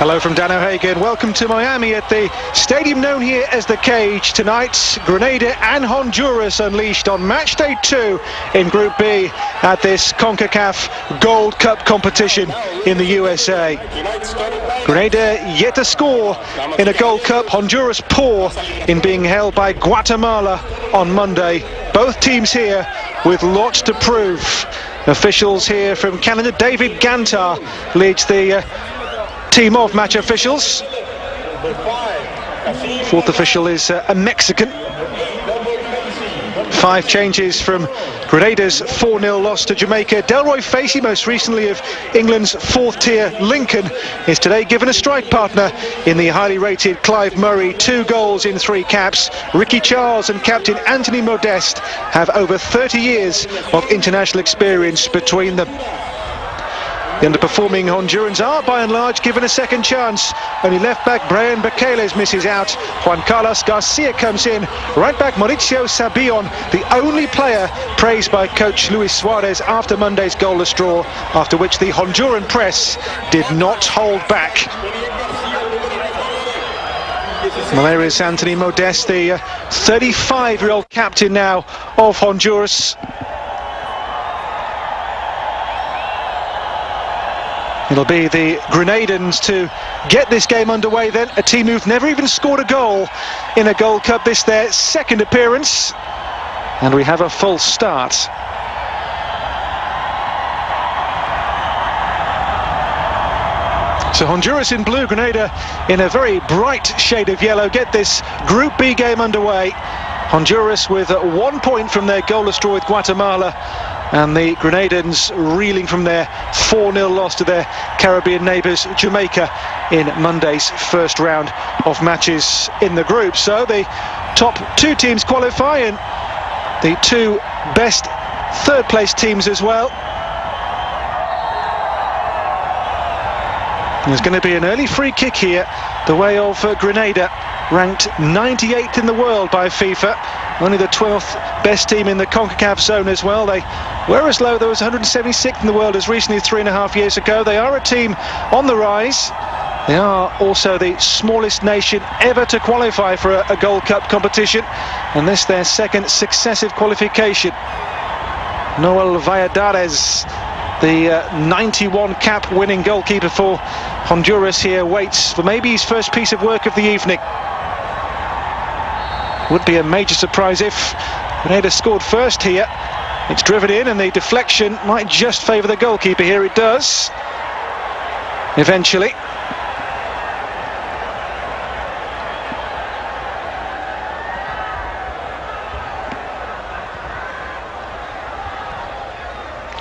Hello from Dan O'Hagan. Welcome to Miami at the stadium known here as the Cage. Tonight, Grenada and Honduras unleashed on match day 2 in Group B at this CONCACAF Gold Cup competition in the USA. Grenada yet to score in a Gold Cup. Honduras poor in being held by Guatemala on Monday. Both teams here with lots to prove. Officials here from Canada. David Gantar leads the team of match officials. Fourth official is a Mexican. 5 changes from Grenada's 4-0 loss to Jamaica. Delroy Facey, most recently of England's 4th tier Lincoln, is today given a strike partner in the highly rated Clive Murray. 2 goals in 3 caps. Ricky Charles and captain Anthony Modeste have over 30 years of international experience between them. The underperforming Hondurans are by and large given a second chance. Only left back Brian Baqueles misses out. Juan Carlos Garcia comes in. Right back Mauricio Sabion, the only player praised by coach Luis Suarez after Monday's goalless draw, after which the Honduran press did not hold back. Malaria's Anthony Modeste, the 35-year-old captain now of Honduras. It'll be the Grenadans to get this game underway then, a team who've never even scored a goal in a Gold Cup. This their second appearance, and we have a false start. So Honduras in blue, Grenada in a very bright shade of yellow get this Group B game underway. Honduras with 1 point from their goalless draw with Guatemala, and the Grenadans reeling from their 4-0 loss to their Caribbean neighbours Jamaica in Monday's first round of matches in the group. So the top 2 teams qualify, and the 2 best third place teams as well. There's going to be an early free kick here, the way of Grenada, ranked 98th in the world by FIFA, only the 12th best team in the CONCACAF zone as well. They were as low, there was 176th in the world as recently as 3.5 years ago. They are a team on the rise. They are also the smallest nation ever to qualify for a Gold Cup competition, and this their second successive qualification. Noel Valladares, the 91 cap winning goalkeeper for Honduras, here waits for maybe his first piece of work of the evening. Would be a major surprise if Grenada scored first here. It's driven in, and the deflection might just favour the goalkeeper here. It does, eventually.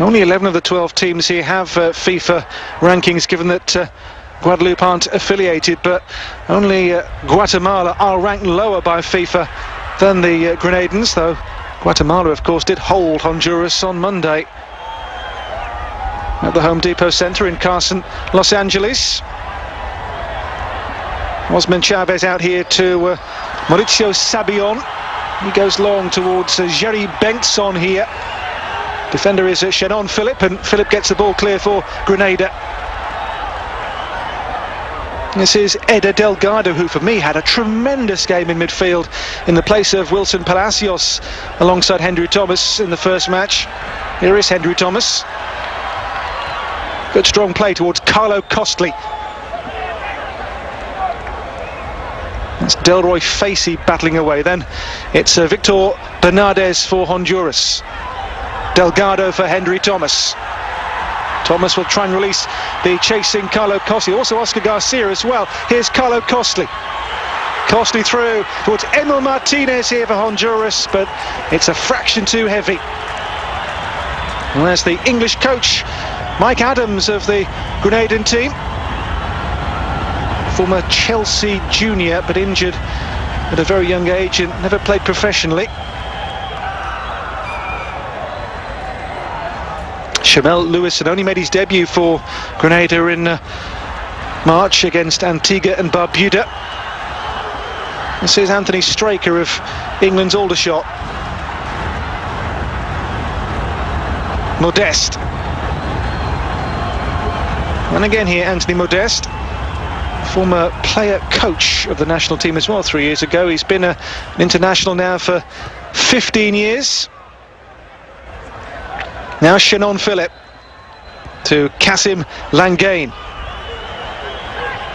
Only 11 of the 12 teams here have FIFA rankings, given that Guadeloupe aren't affiliated, but only Guatemala are ranked lower by FIFA than the Grenadans, though Guatemala, of course, did hold Honduras on Monday at the Home Depot Center in Carson, Los Angeles. Osman Chavez out here to Mauricio Sabion. He goes long towards Jerry Bengtson here. Defender is Shannon Phillip, and Phillip gets the ball clear for Grenada. This is Eder Delgado, who for me had a tremendous game in midfield in the place of Wilson Palacios alongside Hendry Thomas in the first match. Here is Hendry Thomas. Good strong play towards Carlo Costly. That's Delroy Facey battling away. Then it's Victor Bernardes for Honduras. Delgado for Hendry Thomas. Thomas will try and release the chasing Carlo Costly. Also Oscar Garcia as well. Here's Carlo Costly. Costly through towards Emil Martinez here for Honduras, but it's a fraction too heavy. And there's the English coach, Mike Adams, of the Grenadan team. Former Chelsea junior, but injured at a very young age and never played professionally. Shamel Lewison only made his debut for Grenada in March against Antigua and Barbuda. This is Anthony Straker of England's Aldershot. Modeste. And again here, Anthony Modeste. former player coach of the national team as well 3 years ago. He's been an international now for 15 years. Now Shannon Phillip to Kasim Langain.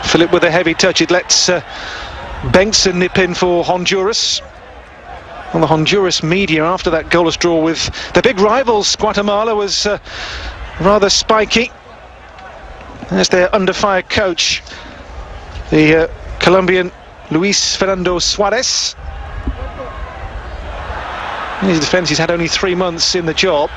Phillip with a heavy touch. It lets Bengtson nip in for Honduras. Well, the Honduras media after that goalless draw with the big rivals Guatemala was rather spiky. As their under fire coach, the Colombian Luis Fernando Suarez. In his defence, he's had only 3 months in the job.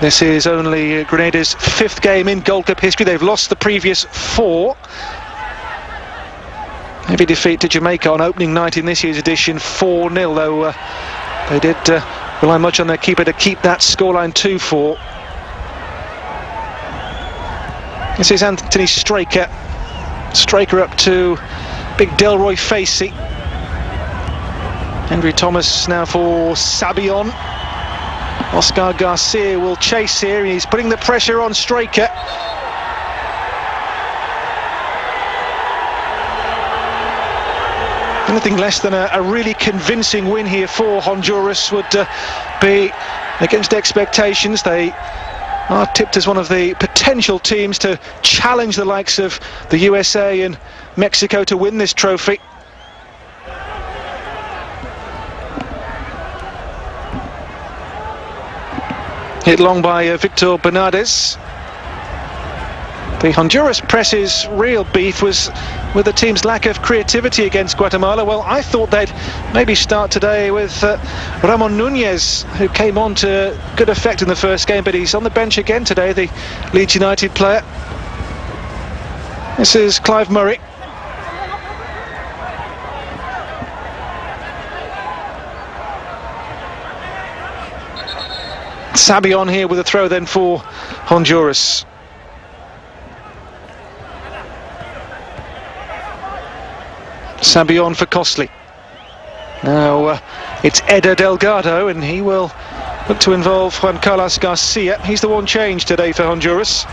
This is only Grenada's 5th game in Gold Cup history. They've lost the previous 4. Heavy defeat to Jamaica on opening night in this year's edition, 4-0, though they did rely much on their keeper to keep that scoreline 2-4. This is Anthony Straker. Straker up to big Delroy Facey. Henry Thomas now for Sabion. Oscar Garcia will chase here, and he's putting the pressure on Straker. Anything less than a really convincing win here for Honduras would be against expectations. They are tipped as one of the potential teams to challenge the likes of the USA and Mexico to win this trophy. Hit long by Victor Bernardes. The Honduras press's real beef was with the team's lack of creativity against Guatemala. Well, I thought they'd maybe start today with Ramon Nunez, who came on to good effect in the first game, but he's on the bench again today, the Leeds United player. This is Clive Murray. Sabion here with a throw then for Honduras. Sabion for Costley. Now it's Eder Delgado, and he will look to involve Juan Carlos Garcia. He's the one change today for Honduras.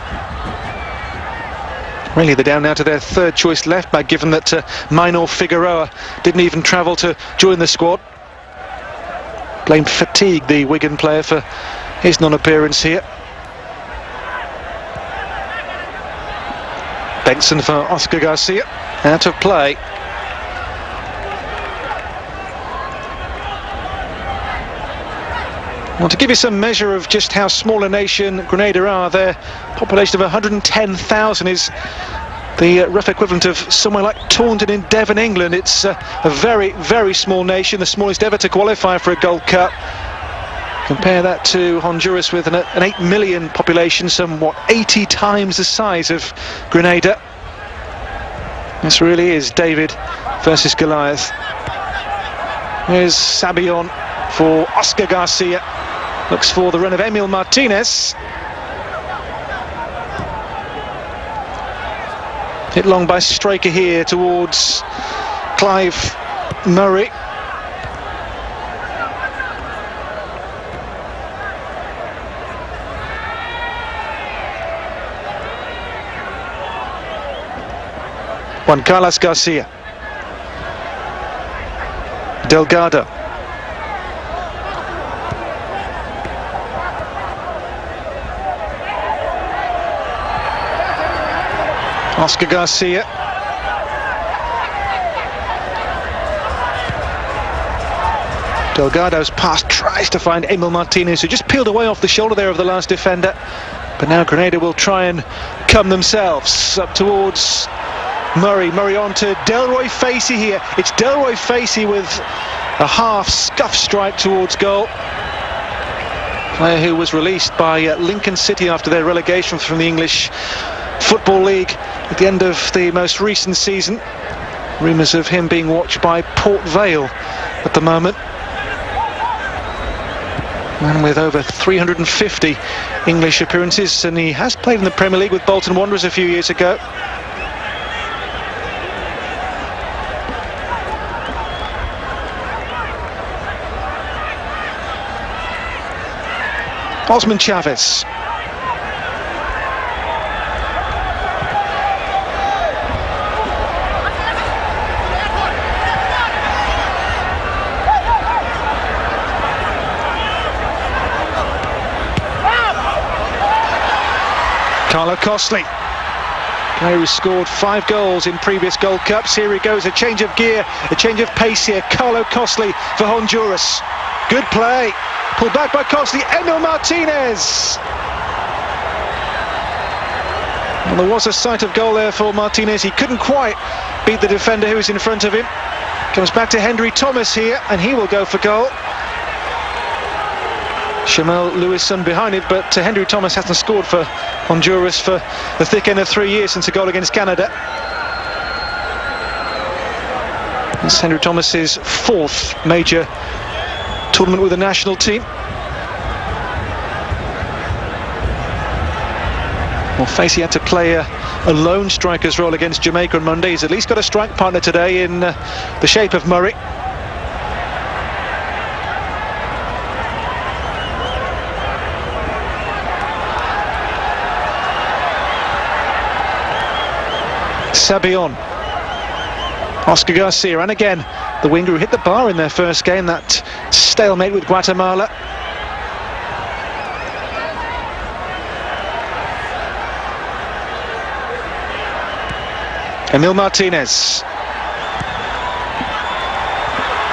Really, they're down now to their 3rd choice left back, given that Minor Figueroa didn't even travel to join the squad. Blame fatigue, the Wigan player, for his non-appearance here. Bengtson for Oscar Garcia, out of play. Well, to give you some measure of just how small a nation Grenada are, their population of 110,000 is the rough equivalent of somewhere like Taunton in Devon, England. It's a very, very small nation, the smallest ever to qualify for a Gold Cup. Compare that to Honduras with an 8 million population, somewhat 80 times the size of Grenada. This really is David versus Goliath. Here's Sabion for Oscar Garcia. Looks for the run of Emil Martinez. Hit long by Straker here towards Clive Murray. Juan Carlos Garcia. Delgado. Oscar Garcia. Delgado's pass tries to find Emil Martinez, who just peeled away off the shoulder there of the last defender. But now Grenada will try and come themselves up towards Murray. Murray on to Delroy Facey here. It's Delroy Facey with a half scuff strike towards goal. Player who was released by Lincoln City after their relegation from the English Football League at the end of the most recent season. Rumours of him being watched by Port Vale at the moment. Man with over 350 English appearances, and he has played in the Premier League with Bolton Wanderers a few years ago. Osman Chavez. Carlo Costly, player who scored 5 goals in previous Gold Cups. Here he goes, a change of gear, a change of pace here. Carlo Costly for Honduras. Good play, pulled back by Costly. Emil Martinez. Well, there was a sight of goal there for Martinez. He couldn't quite beat the defender who was in front of him. Comes back to Henry Thomas here, and he will go for goal. Shamel Lewison behind it, but Henry Thomas hasn't scored for Honduras for the thick end of 3 years since a goal against Canada. It's Henry Thomas's 4th major tournament with the national team. Well, Facey had to play a lone striker's role against Jamaica on Monday. He's at least got a strike partner today in the shape of Murray. Sabion, Oscar Garcia, and again the winger who hit the bar in their first game, that stalemate with Guatemala. Emil Martinez.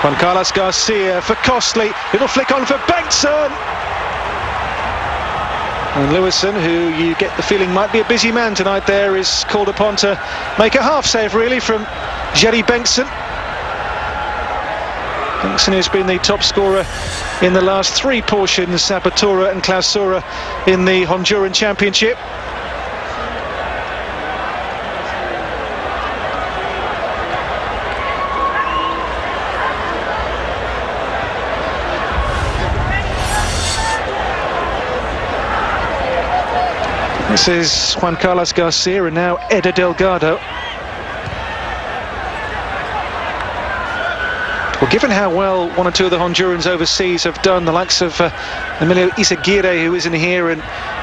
Juan Carlos Garcia for Costly, little flick on for Bengtson. And Lewison, who you get the feeling might be a busy man tonight there, is called upon to make a half save really from Jerry Bengtson. Bengtson has been the top scorer in the last 3 portions, Apertura and Clausura in the Honduran Championship. This is Juan Carlos Garcia and now Eder Delgado. Well, given how well 1 or 2 of the Hondurans overseas have done, the likes of Emilio Izaguirre, who isn't here, and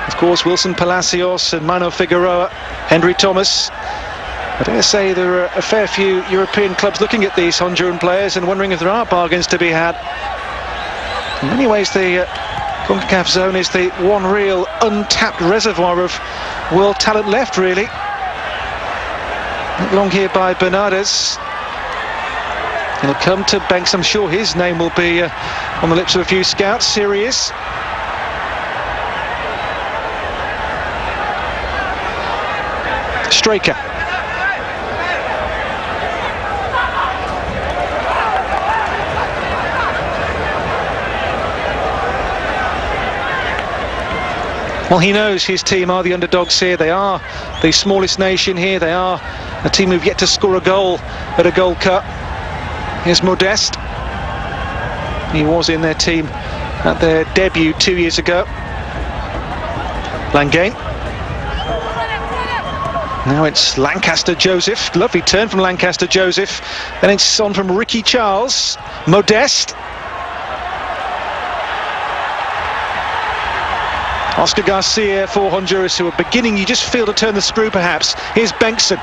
of course Wilson Palacios and Mano Figueroa, Henry Thomas, I dare say there are a fair few European clubs looking at these Honduran players and wondering if there are bargains to be had. In many ways, the CONCACAF zone is the one real untapped reservoir of world talent left, really. Not long here by Bernardes. He'll come to Banks. I'm sure his name will be on the lips of a few scouts. Here he is. Straker. Well, he knows his team are the underdogs here. They are the smallest nation here. They are a team who've yet to score a goal at a Gold Cup. Here's Modeste. He was in their team at their debut 2 years ago. Langain. Now it's Lancaster Joseph. Lovely turn from Lancaster Joseph. Then it's on from Ricky Charles. Modeste. Oscar Garcia for Honduras, who are beginning, you just feel, to turn the screw perhaps. Here's Bengtson.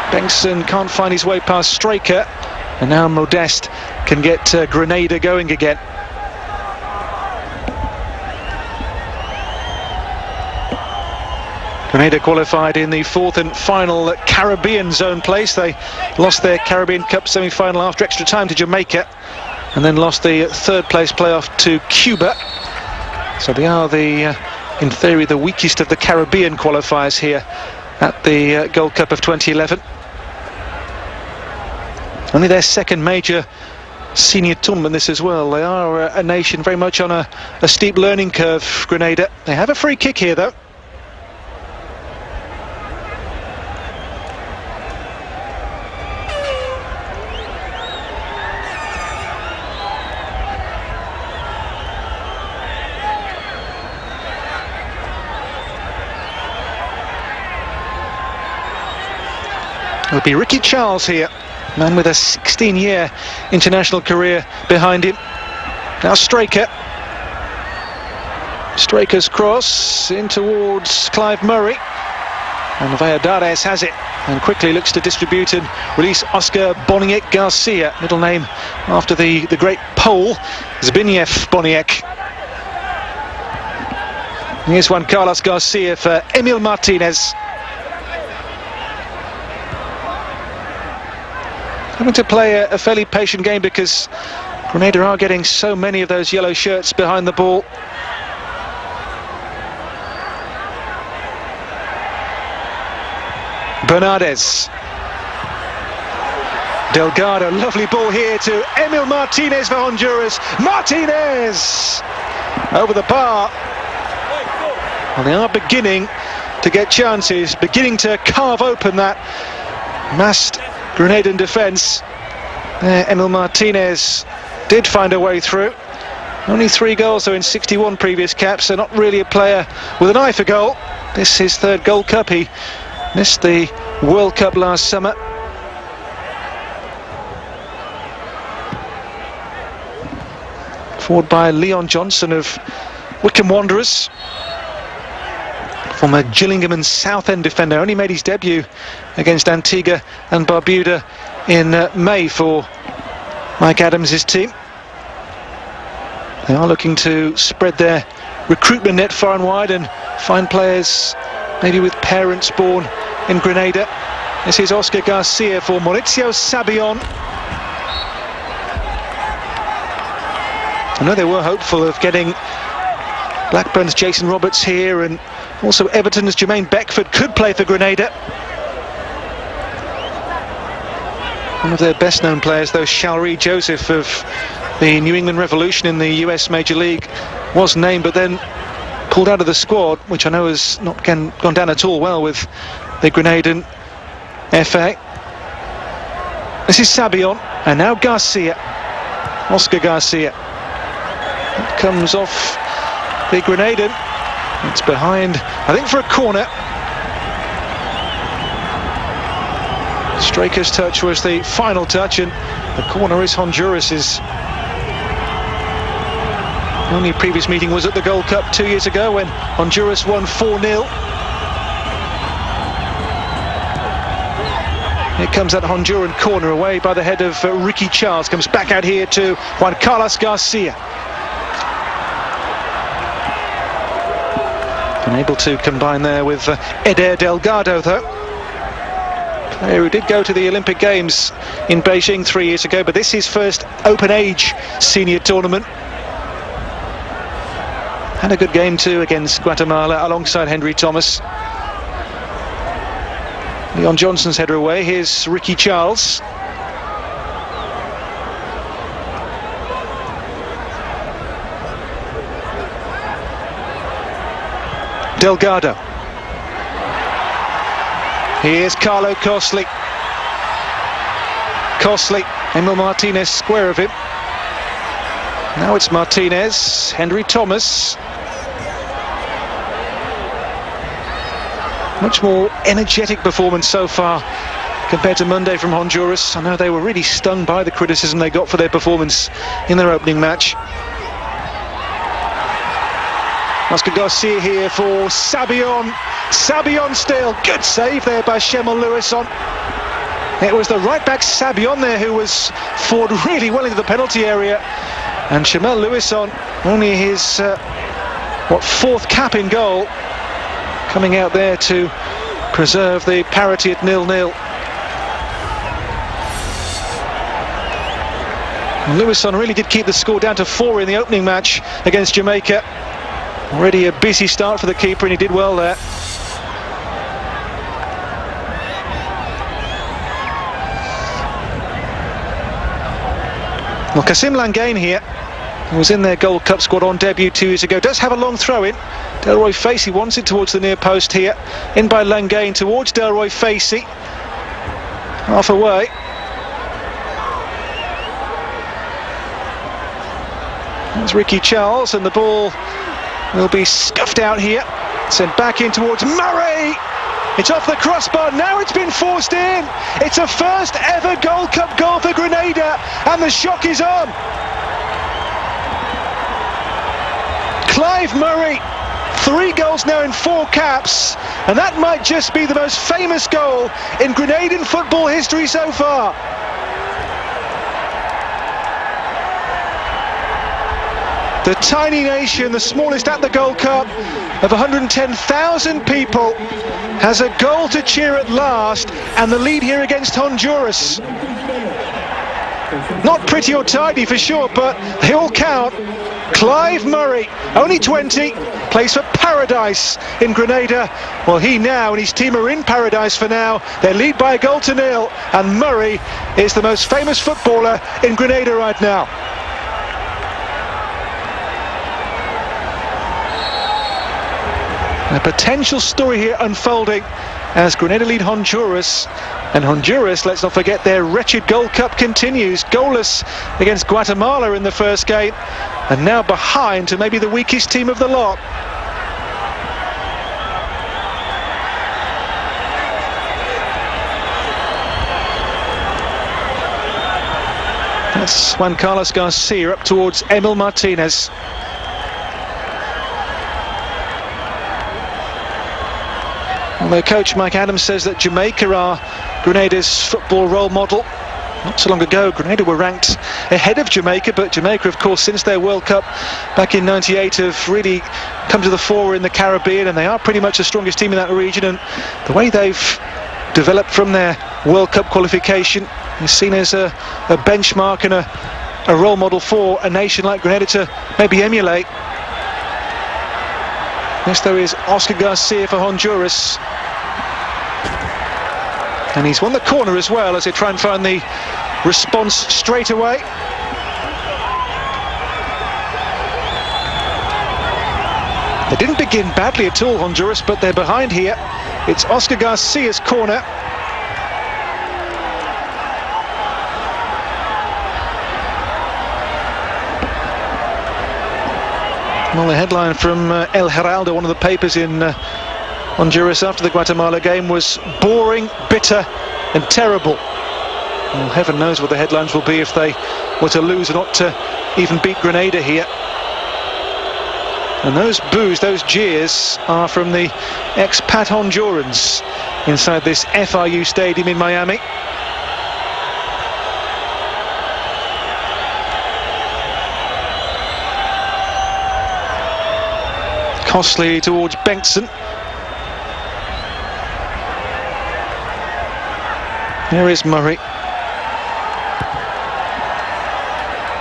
Bengtson can't find his way past Straker, and now Modeste can get Granada going again. Granada qualified in the 4th and final Caribbean zone place. They lost their Caribbean Cup semi-final after extra time to Jamaica, and then lost the 3rd place playoff to Cuba. So they are in theory, the weakest of the Caribbean qualifiers here at the Gold Cup of 2011. Only their 2nd major senior tournament this as well. They are a nation very much on a steep learning curve, Grenada. They have a free kick here though. It'll be Ricky Charles here, man with a 16-year international career behind him. Now Straker. Straker's cross in towards Clive Murray. And Valladares has it and quickly looks to distribute and release Oscar Boniek Garcia, middle name after the great Pole, Zbigniew Boniek. Here's Juan Carlos Garcia for Emil Martinez. Having to play a fairly patient game because Granada are getting so many of those yellow shirts behind the ball. Bernardes. Delgado, lovely ball here to Emil Martinez for Honduras. Martinez! Over the bar. Well, they are beginning to get chances, beginning to carve open that massed Grenadan defence. Emil Martinez did find a way through. Only 3 goals though in 61 previous caps, so not really a player with an eye for goal. This is his 3rd Gold Cup. He missed the World Cup last summer. Forward by Leon Johnson of Wycombe Wanderers. Former Gillingham and Southend defender, only made his debut against Antigua and Barbuda in May for Mike Adams' team. They are looking to spread their recruitment net far and wide and find players maybe with parents born in Granada. This is Oscar Garcia for Mauricio Sabion. I know they were hopeful of getting Blackburn's Jason Roberts here, and also Everton's Jermaine Beckford could play for Granada. One of their best known players, though, Shalrie Joseph of the New England Revolution in the US Major League, was named but then pulled out of the squad, which I know has not gone down at all well with the Grenadan FA. This is Sabion, and now Garcia, Oscar Garcia. It comes off the Grenadan. It's behind, I think, for a corner. Straker's touch was the final touch, and the corner is Honduras's. The only previous meeting was at the Gold Cup 2 years ago when Honduras won 4-0. Here comes that Honduran corner away by the head of Ricky Charles. Comes back out here to Juan Carlos Garcia. Unable to combine there with Eder Delgado, though. Player who did go to the Olympic Games in Beijing 3 years ago, but this is his first open age senior tournament. Had a good game too against Guatemala alongside Henry Thomas. Leon Johnson's header away. Here's Ricky Charles. Delgado. Here's Carlo Costley. Costley, Emil Martinez square of him. Now it's Martinez, Henry Thomas. Much more energetic performance so far compared to Monday from Honduras. I know they were really stung by the criticism they got for their performance in their opening match. Oscar Garcia here for Sabion. Sabion still. Good save there by Shemel Lewison. It was the right back Sabion there who was forward really well into the penalty area. And Shemel Lewison, only his 4th cap in goal, coming out there to preserve the parity at 0-0. Lewison really did keep the score down to 4 in the opening match against Jamaica. Already a busy start for the keeper, and he did well there. Well, Kasim Langain here, who was in their Gold Cup squad on debut 2 years ago, does have a long throw in. Delroy Facey wants it towards the near post here. In by Langain towards Delroy Facey. Half away. There's Ricky Charles, and the ball will be scuffed out here. Sent back in towards Murray. It's off the crossbar, now it's been forced in. It's a first ever Gold Cup goal for Granada, and the shock is on. Clive Murray, 3 goals now in 4 caps, and that might just be the most famous goal in Grenadian football history so far. The tiny nation, the smallest at the Gold Cup of 110,000 people, has a goal to cheer at last, and the lead here against Honduras. Not pretty or tidy for sure, but they all count. Clive Murray, only 20, plays for Paradise in Grenada. Well, he now and his team are in Paradise for now. They lead by a goal to nil, and Murray is the most famous footballer in Grenada right now. A potential story here unfolding as Grenada lead Honduras, and Honduras, let's not forget, their wretched Gold Cup continues, goalless against Guatemala in the first game, and now behind to maybe the weakest team of the lot. That's Juan Carlos Garcia up towards Emil Martinez. Although coach Mike Adams says that Jamaica are Grenada's football role model. Not so long ago, Grenada were ranked ahead of Jamaica, but Jamaica, of course, since their World Cup back in '98, have really come to the fore in the Caribbean, and they are pretty much the strongest team in that region. And the way they've developed from their World Cup qualification is seen as a benchmark and a role model for a nation like Grenada to maybe emulate. This, though, is Oscar Garcia for Honduras. And he's won the corner as well as they try and find the response straight away. They didn't begin badly at all, Honduras, but they're behind here. It's Oscar Garcia's corner. Well, the headline from El Heraldo, one of the papers in Honduras after the Guatemala game, was boring, bitter and terrible. Well, heaven knows what the headlines will be if they were to lose or not to even beat Grenada here. And those boos, those jeers, are from the expat Hondurans inside this FIU stadium in Miami. Costly towards Bengtson. There is Murray.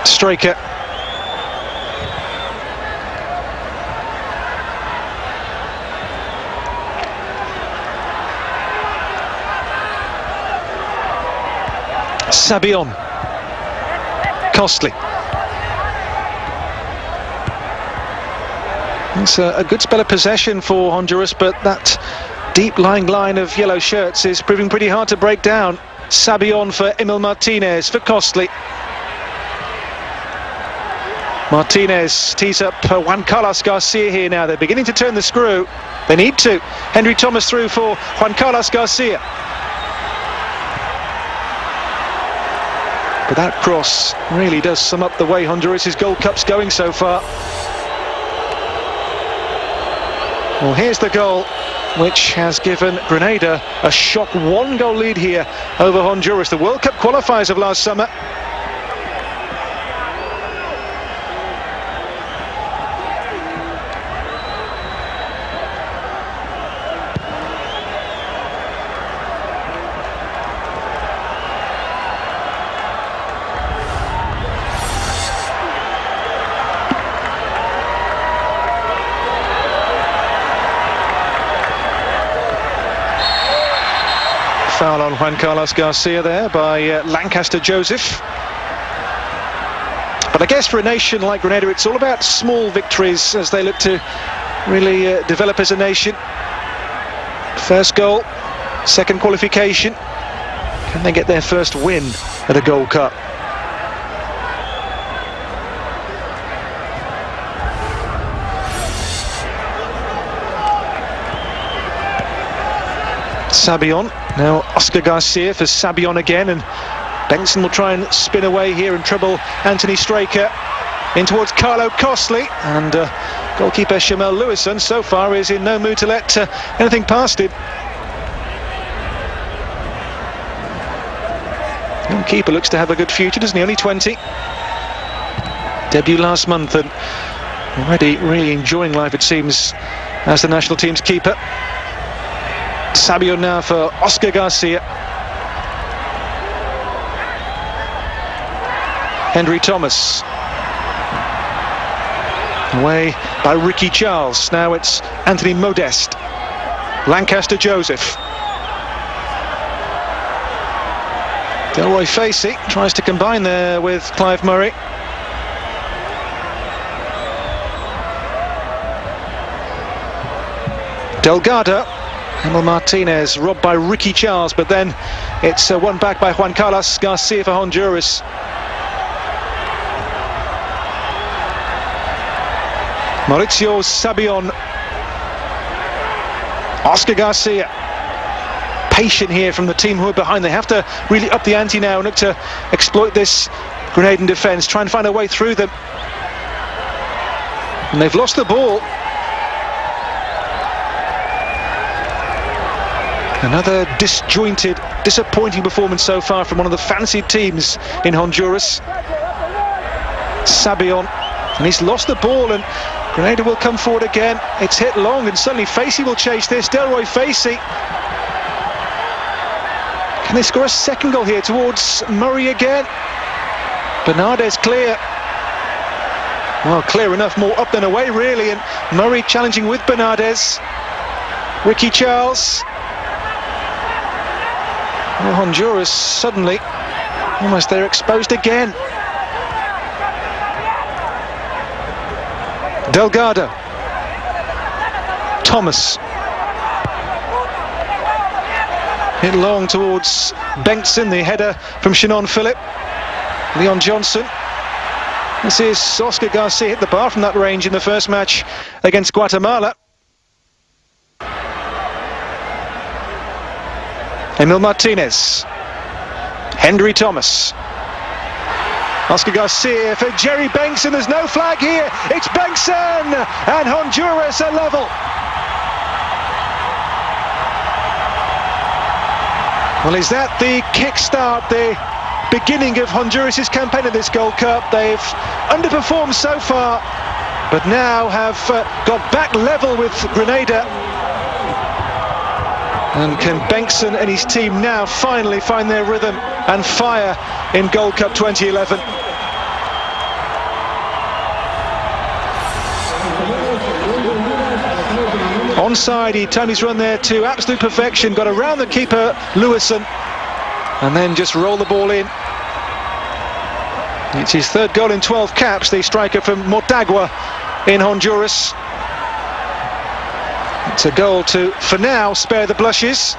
Striker. Sabion. Costly. It's a good spell of possession for Honduras, but that deep lying line of yellow shirts is proving pretty hard to break down. Sabion for Emil Martinez for Costly. Martinez tees up Juan Carlos Garcia here now. They're beginning to turn the screw. They need to. Henry Thomas through for Juan Carlos Garcia. But that cross really does sum up the way Honduras' Gold Cup's going so far. Well, here's the goal, which has given Grenada a shock 1-goal lead here over Honduras, the World Cup qualifiers of last summer. Foul on Juan Carlos Garcia there by Lancaster Joseph. But I guess for a nation like Grenada, it's all about small victories as they look to really develop as a nation. First goal, second qualification. Can they get their first win at a Gold Cup? Sabion, now Oscar Garcia for Sabion again, and Bengtson will try and spin away here and trouble Anthony Straker in towards Carlo Costly, and Goalkeeper Shamel Lewison so far is in no mood to let anything past him. Young keeper looks to have a good future, doesn't he? Only 20. Debut last month and already really enjoying life, it seems, as the national team's keeper. Sabio now for Oscar Garcia. Henry Thomas. Away by Ricky Charles. Now it's Anthony Modeste. Lancaster Joseph. Delroy Facey tries to combine there with Clive Murray. Delgado. Emil Martinez robbed by Ricky Charles, but then it's won back by Juan Carlos Garcia for Honduras. Mauricio Sabion. Oscar Garcia. Patient here from the team who are behind. They have to really up the ante now and look to exploit this Grenadian defence, try and find a way through them. And they've lost the ball. Another disjointed, disappointing performance so far from one of the fancied teams in Honduras. Sabion, and he's lost the ball, and Grenada will come forward again. It's hit long, and suddenly Facey will chase this. Delroy Facey. Can they score a second goal here towards Murray again? Bernardes clear. Well, clear enough, more up than away really, and Murray challenging with Bernardes. Ricky Charles. Well, Honduras suddenly almost they're exposed again. Delgado. Thomas. Hit long towards Bengtson, the header from Shannon Phillip. Leon Johnson. This is Oscar Garcia, hit the bar from that range in the first match against Guatemala. Emil Martinez. Henry Thomas. Oscar Garcia for Jerry Bengtson. There's no flag here. It's Bengtson, and Honduras are level. Well, is that the kickstart, the beginning of Honduras' campaign at this Gold Cup? They've underperformed so far, but now have got back level with Grenada. And can Bengtson and his team now finally find their rhythm and fire in Gold Cup 2011? Onside, he timed his run there to absolute perfection, got around the keeper Lewison, and then just rolled the ball in. It's his third goal in 12 caps, the striker from Motagua in Honduras. It's a goal to, for now, spare the blushes.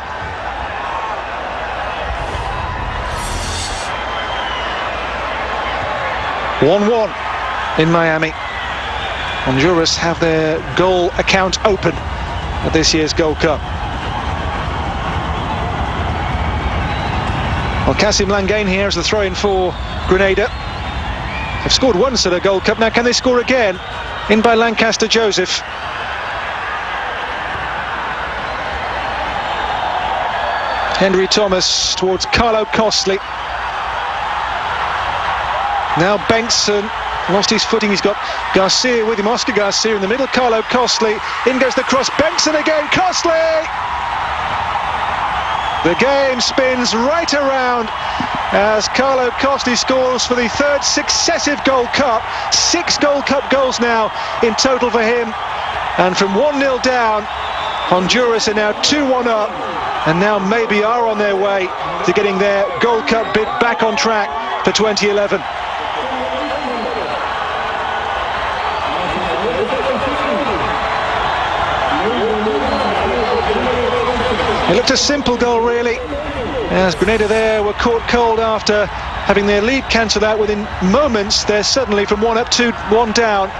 (1-1) in Miami. Honduras have their goal account open at this year's Gold Cup. Well, Kasim Langain here as the throw-in for Grenada. They've scored once at a Gold Cup, now can they score again? In by Lancaster Joseph. Henry Thomas towards Carlo Costly. Now Bengtson lost his footing, he's got Garcia with him, Oscar Garcia in the middle, Carlo Costly, in goes the cross, Bengtson again, Costly! The game spins right around as Carlo Costly scores for the third successive Gold Cup. 6 Gold Cup goals now in total for him, and from 1-0 down, Honduras are now 2-1 up, and now maybe are on their way to getting their Gold Cup bid back on track for 2011. It looked a simple goal really, as Grenada there were caught cold after having their lead cancelled out within moments. They're suddenly from 1 up to 1 down,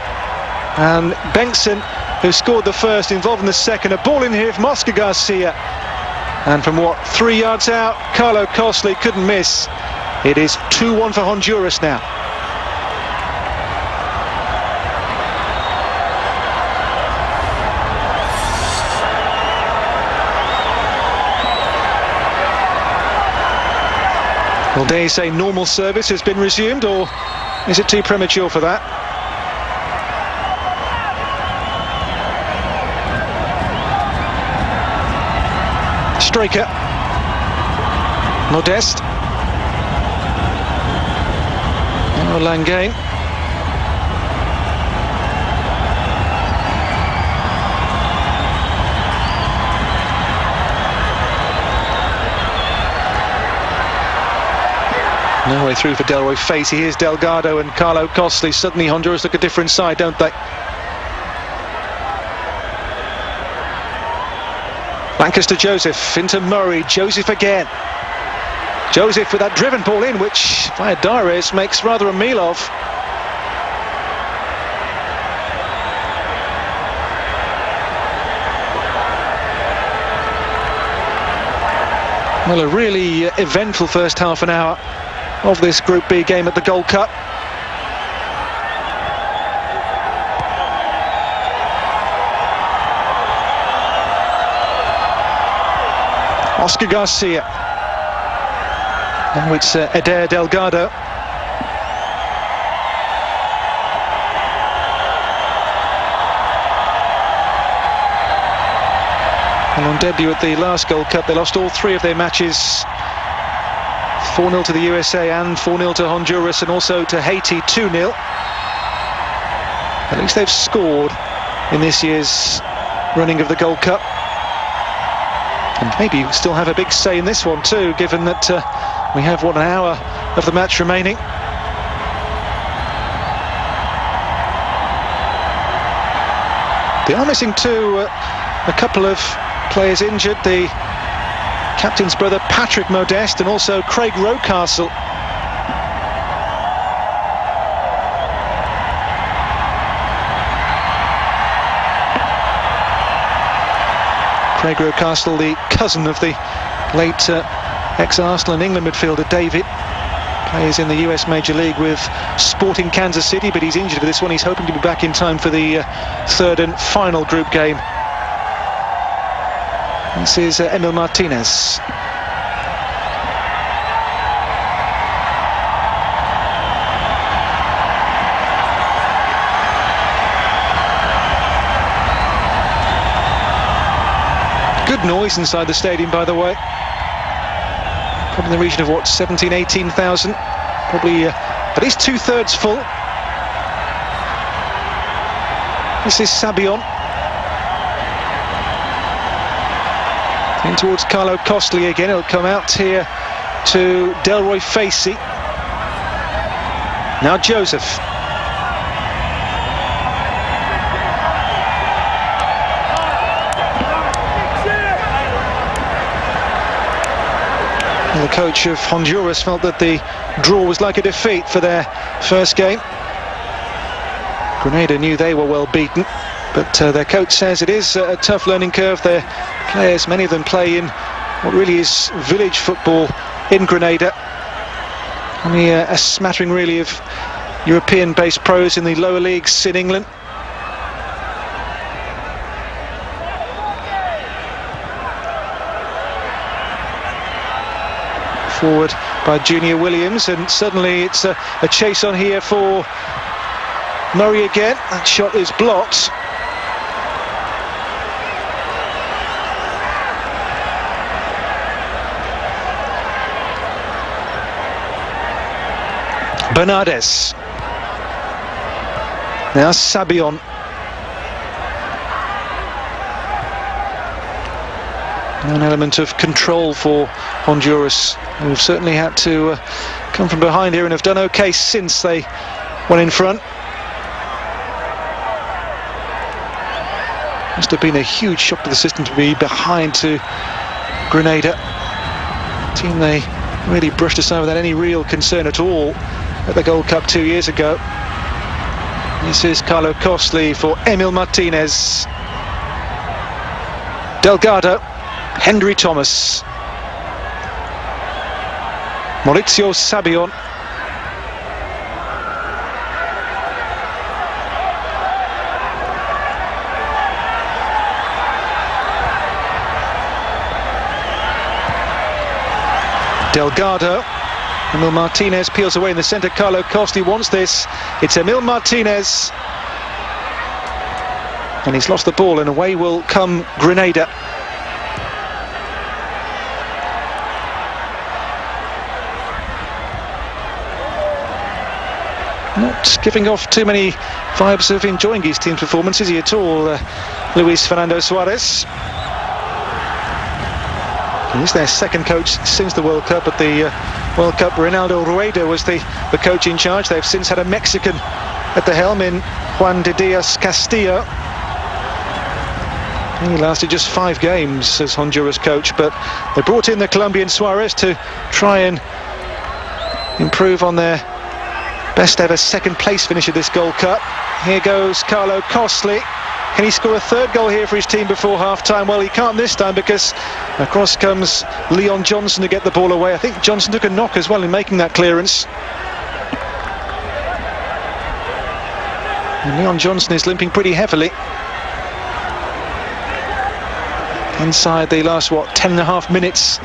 and Bengtson, who scored the first, involved in the second. A ball in here from Oscar Garcia, and from 3 yards out, Carlo Costly couldn't miss. It is 2-1 for Honduras now. Well, dare you say normal service has been resumed, or is it too premature for that? Striker. Modeste. Now Langain. No way through for Delroy Facey. Here's Delgado and Carlo Costly. Suddenly Honduras look a different side, don't they? Lancaster Joseph into Murray. Joseph again. Joseph with that driven ball in, which Valladares makes rather a meal of. Well, a really eventful first half an hour of this Group B game at the Gold Cup. Oscar Garcia. Now it's Eder Delgado. And on debut at the last Gold Cup, they lost all three of their matches. 4-0 to the USA and 4-0 to Honduras, and also to Haiti 2-0. At least they've scored in this year's running of the Gold Cup. And maybe still have a big say in this one too, given that we have, what, an hour of the match remaining. They are missing too a couple of players injured. The captain's brother Patrick Modeste and also Craig Rocastle. Craig Rocastle, the cousin of the late ex-Arsenal and England midfielder David, plays in the US Major League with Sporting Kansas City, but he's injured for this one. He's hoping to be back in time for the third and final group game. This is Emil Martinez. Good noise inside the stadium, by the way. Probably in the region of, what, 17,000, 18,000? Probably at least two-thirds full. This is Sabion. In towards Carlo Costly again. It'll come out here to Delroy Facey. Now Joseph. The coach of Honduras felt that the draw was like a defeat for their first game. Granada knew they were well beaten, but their coach says it is a tough learning curve. Their players, many of them play in what really is village football in Granada. Only a smattering really of European-based pros in the lower leagues in England. Forward by Junior Williams, and suddenly it's a chase on here for Murray again. That shot is blocked. Bernardes. Now Sabion. An element of control for Honduras, who've certainly had to come from behind here and have done okay since they went in front. Must have been a huge shock to the system to be behind to Granada. A team they really brushed aside without any real concern at all at the Gold Cup 2 years ago. This is Carlo Costly for Emil Martinez. Delgado. Henry Thomas. Maurizio Sabion. Delgado. Emil Martinez peels away in the centre. Carlo Costi wants this. It's Emil Martinez. And he's lost the ball, and away will come Granada. Not giving off too many vibes of enjoying his team's performance, is he at all, Luis Fernando Suarez? He's their second coach since the World Cup. At the World Cup, Ronaldo Rueda was the coach in charge. They've since had a Mexican at the helm in Juan de Diaz Castillo. He lasted just 5 games as Honduras coach, but they brought in the Colombian Suarez to try and improve on their best ever second place finish of this Gold Cup. Here goes Carlo Costi. Can he score a third goal here for his team before half-time? Well, he can't this time, because across comes Leon Johnson to get the ball away. I think Johnson took a knock as well in making that clearance. And Leon Johnson is limping pretty heavily. Inside the last, 10.5 minutes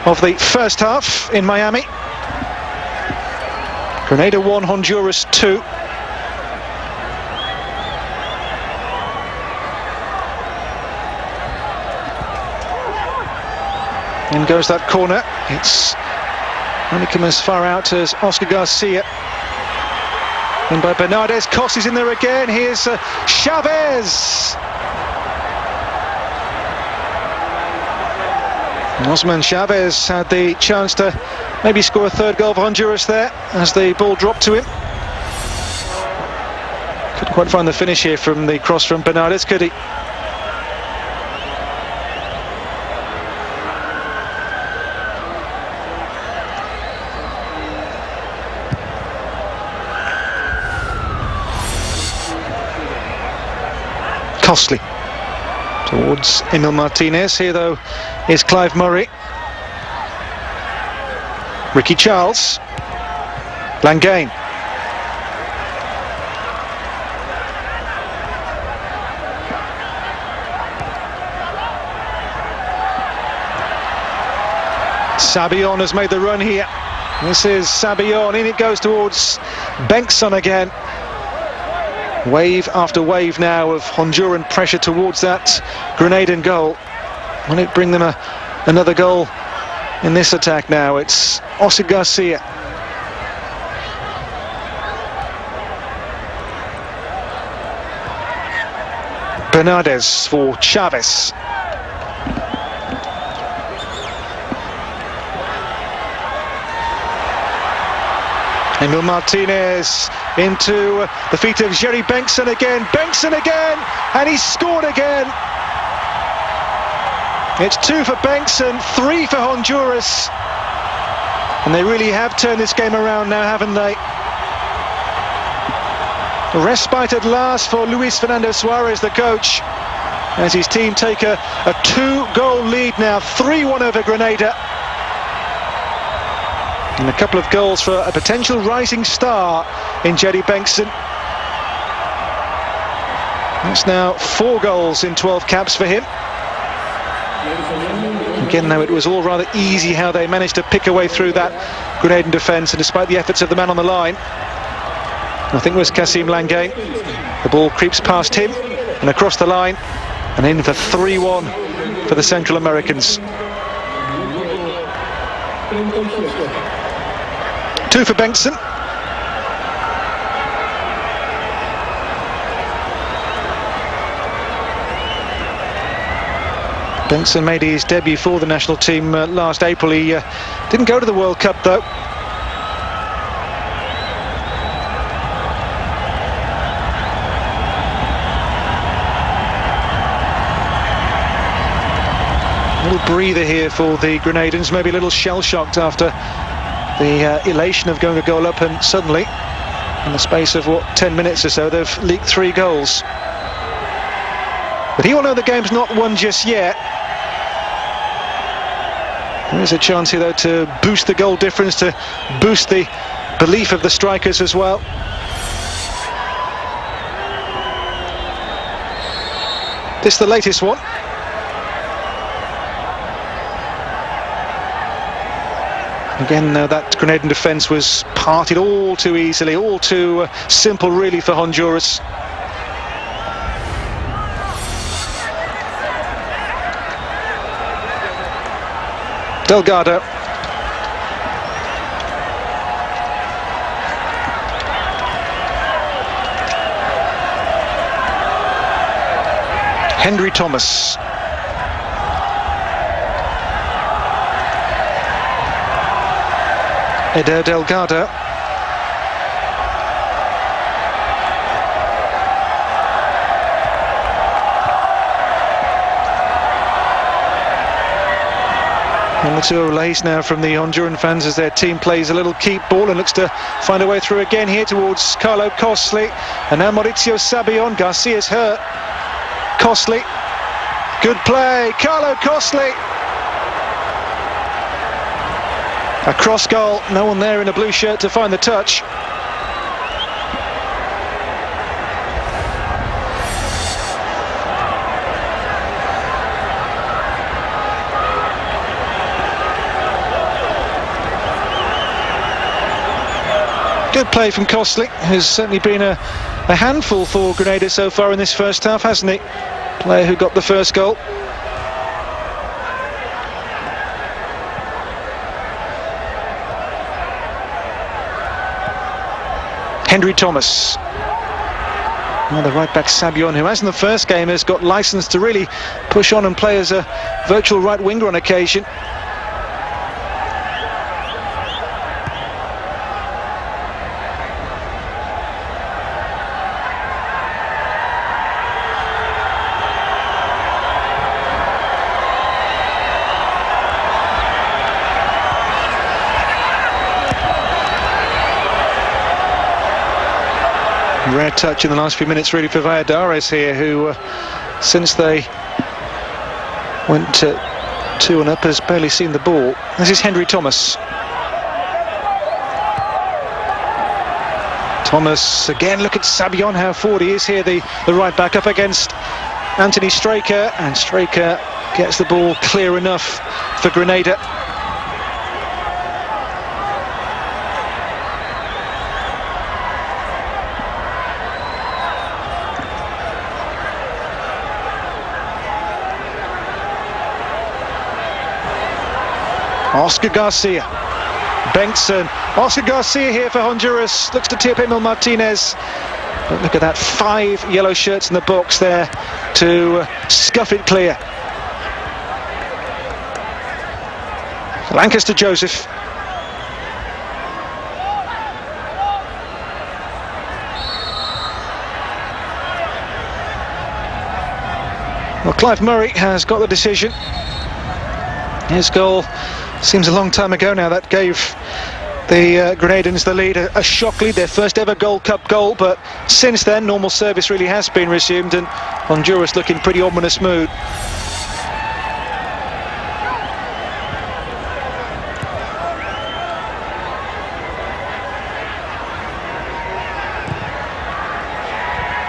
of the first half in Miami. Granada 1, Honduras 2. In goes that corner. It's only come as far out as Oscar Garcia. In by Bernardes. Costi's in there again. Here's Chavez. Osman Chavez had the chance to maybe score a third goal for Honduras there as the ball dropped to him. Couldn't quite find the finish here from the cross from Bernardes, could he? Costly towards Emil Martinez. Here though is Clive Murray. Ricky Charles. Langain. Sabion has made the run here. This is Sabion. In it goes towards Bengtson again. Wave after wave now of Honduran pressure towards that Granadan goal. Will it bring them another goal in this attack now? It's Oscar Garcia. Bernardes for Chavez. Emil Martinez into the feet of Jerry Bengtson again. Bengtson again, and he's scored again. It's 2 for Bengtson, 3 for Honduras. And they really have turned this game around now, haven't they? A respite at last for Luis Fernando Suarez, the coach, as his team take a 2-goal lead now, 3-1 over Granada. And a couple of goals for a potential rising star in Jerry Bengtson. That's now 4 goals in 12 caps for him. Again, though, it was all rather easy how they managed to pick away through that Grenadian defence, and despite the efforts of the man on the line, I think it was Kasim Langain, the ball creeps past him and across the line, and in for 3-1 for the Central Americans. 2 for Bengtson. Bengtson made his debut for the national team last April. He didn't go to the World Cup though. A little breather here for the Grenadans, maybe a little shell-shocked after the elation of going a goal up, and suddenly, in the space of 10 minutes or so, they've leaked 3 goals. But he will know the game's not won just yet. There is a chance here though to boost the goal difference, to boost the belief of the strikers as well. This is the latest one. Again, that Grenadian defence was parted all too easily, all too simple really for Honduras. Delgado. Henry Thomas. Eder Delgado. And looks to Olace now from the Honduran fans as their team plays a little keep ball and looks to find a way through again here towards Carlo Costly. And now Mauricio Sabion. Garcia's hurt. Costly. Good play. Carlo Costly. A cross goal. No one there in a blue shirt to find the touch. Good play from Costly, who's certainly been a handful for Grenada so far in this first half, hasn't he? Player who got the first goal. Henry Thomas. Now the right back Sabion, who as in the first game has got licence to really push on and play as a virtual right winger on occasion. Rare touch in the last few minutes really for Valladares here, who since they went 2-1 up has barely seen the ball. This is Henry Thomas. Thomas again, look at Sabion, how forward he is here, the right back up against Anthony Straker, and Straker gets the ball clear enough for Grenada. Oscar Garcia, Bengtson, Oscar Garcia here for Honduras, looks to tip Emil Martinez, but look at that, 5 yellow shirts in the box there to scuff it clear. Lancaster Joseph. Well, Clive Murray has got the decision. His goal seems a long time ago now. That gave the Grenadans the lead, a shock lead, their first ever Gold Cup goal, but since then normal service really has been resumed and Honduras looking pretty ominous mood.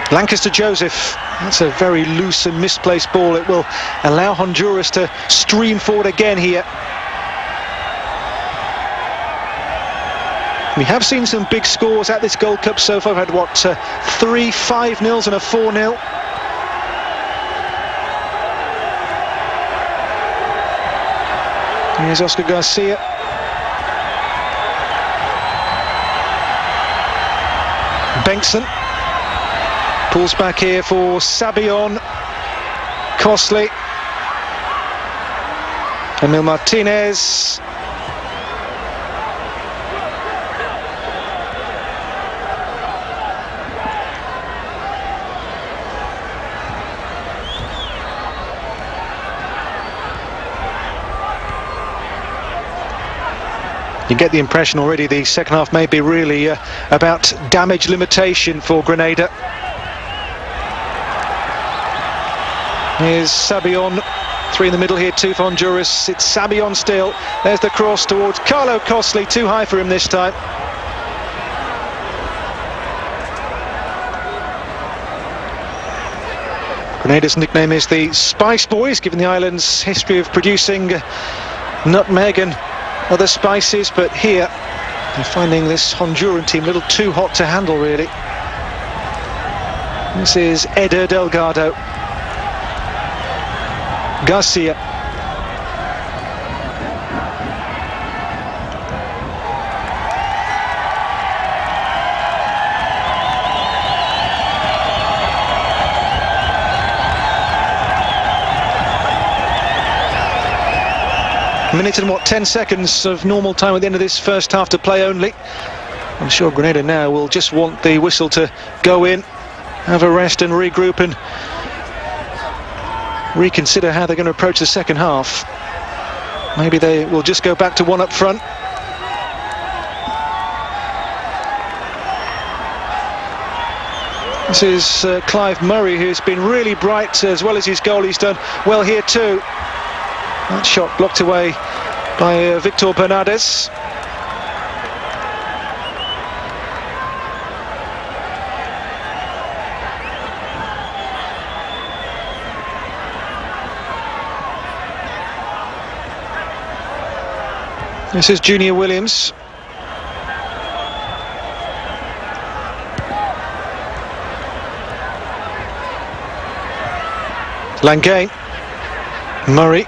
Lancaster Joseph, that's a very loose and misplaced ball. It will allow Honduras to stream forward again here. We have seen some big scores at this Gold Cup so far. We've had, what, 3 5-0s and a 4-0. Here's Oscar Garcia. Bengtson. Pulls back here for Sabion. Costly. Emil Martinez. You get the impression already the second half may be really about damage limitation for Grenada. Here's Sabion, 3 in the middle here, 2 for Honduras. It's Sabion still. There's the cross towards Carlo Costly, too high for him this time. Grenada's nickname is the Spice Boys, given the island's history of producing nutmeg and other spices, but here they're finding this Honduran team a little too hot to handle, really. This is Eder Delgado. Garcia. Minute and 10 seconds of normal time at the end of this first half to play only. I'm sure Granada now will just want the whistle to go in, have a rest and regroup and reconsider how they're going to approach the second half. Maybe they will just go back to one up front. This is Clive Murray, who's been really bright, as well as his goal. He's done well here too. That shot blocked away by Victor Bernardes. This is Junior Williams. Langay. Murray.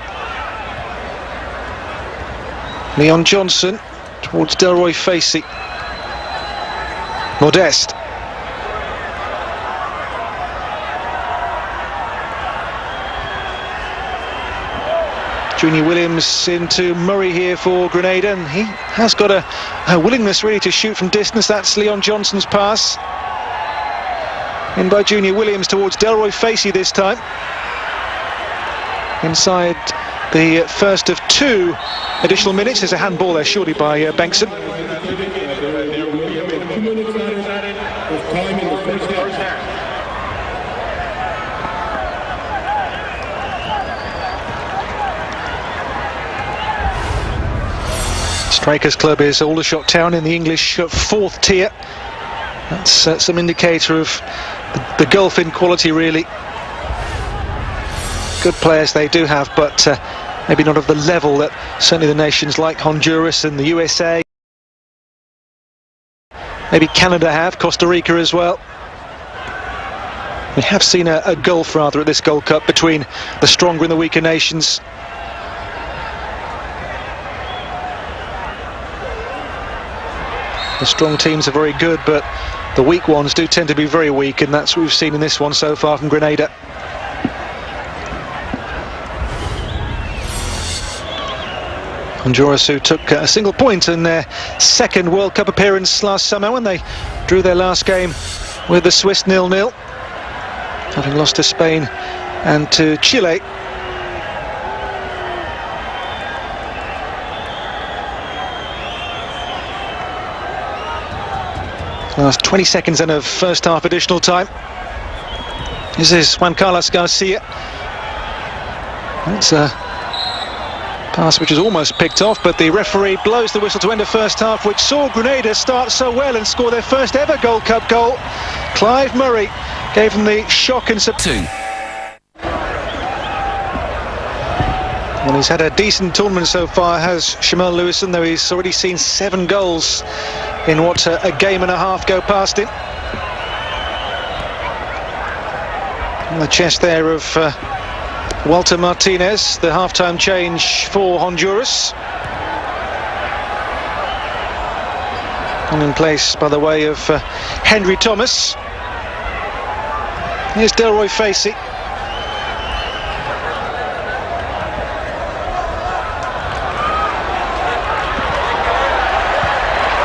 Leon Johnson towards Delroy Facey. Modeste. Junior Williams into Murray here for Granada, and he has got a willingness really to shoot from distance. That's Leon Johnson's pass. In by Junior Williams towards Delroy Facey this time. Inside the first of 2 additional minutes. There's a handball there, surely, by Bengtson. Strikers Club is Aldershot Town in the English 4th tier. That's some indicator of the gulf in quality, really. Good players they do have, but maybe not of the level that certainly the nations like Honduras and the USA, maybe Canada have, Costa Rica as well. We have seen a gulf, rather, at this Gold Cup between the stronger and the weaker nations. The strong teams are very good, but the weak ones do tend to be very weak, and that's what we've seen in this one so far from Granada. Honduras, who took a single point in their second World Cup appearance last summer when they drew their last game with the Swiss 0-0, having lost to Spain and to Chile. Last 20 seconds then of first half additional time. This is Juan Carlos Garcia. That's a pass which is almost picked off, but the referee blows the whistle to end the first half, which saw Granada start so well and score their first ever Gold Cup goal. Clive Murray gave them the shock and subdue. Well, he's had a decent tournament so far, has Shamel Lewison, though he's already seen 7 goals in what a game and a half go past him. On the chest there of Walter Martinez, the half-time change for Honduras. And in place, by the way, of Henry Thomas. Here's Delroy Facey.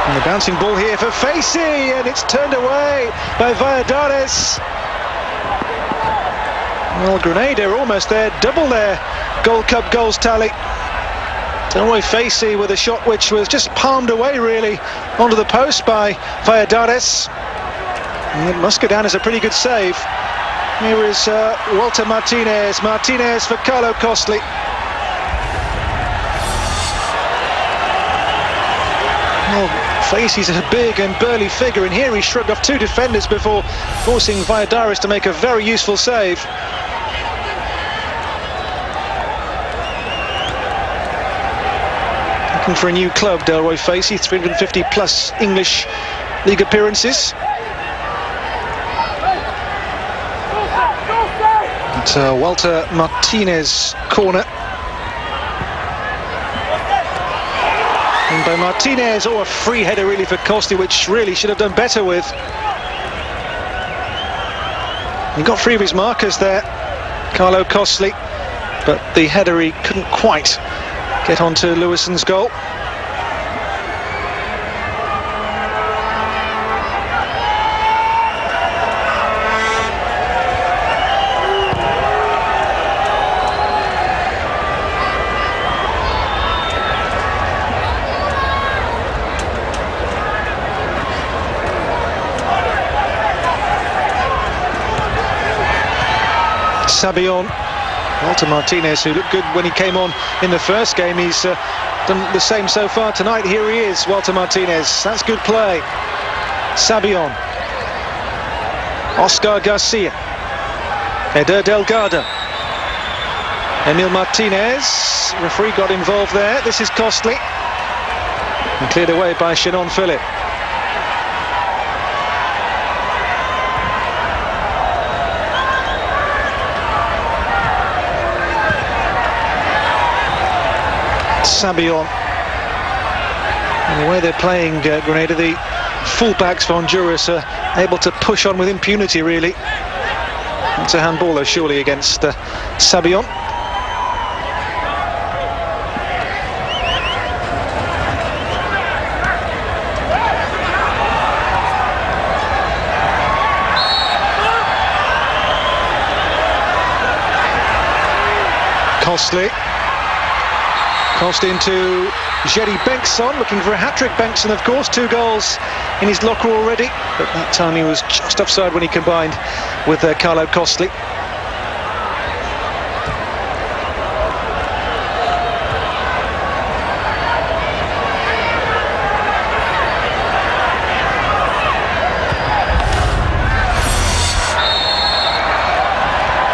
And the bouncing ball here for Facey, and it's turned away by Valladares. Well, Granada are almost there, double their Gold Cup goals tally. Delroy Facey with a shot which was just palmed away, really, onto the post by Valladares. And Muscadin is a pretty good save. Here is Walter Martinez. Martinez for Carlo Costly. Well, Facey's a big and burly figure, and here he shrugged off 2 defenders before forcing Valladares to make a very useful save. looking for a new club, Delroy Facey, 350 plus English league appearances. It's Walter Martinez corner. And by Martinez, a free header really for Costi, which really should have done better with. He got three of his markers there, Carlo Costly, but the header he couldn't quite get onto Lewison's goal. Sabion, Walter Martinez, who looked good when he came on in the first game. He's done the same so far tonight. Here he is, Walter Martinez. That's good play. Sabion, Oscar Garcia, Eder Delgado, Emil Martinez. Referee got involved there. This is Costly, and cleared away by Shannon Phillip. Sabion. And the way they're playing Granada, the fullbacks for Honduras are able to push on with impunity, really. It's a handballer, surely, against Sabion. Costly. Crossed into Jerry Bengtsson, looking for a hat-trick. Bengtsson, of course, 2 goals in his locker already, but that time he was just offside when he combined with Carlo Costly.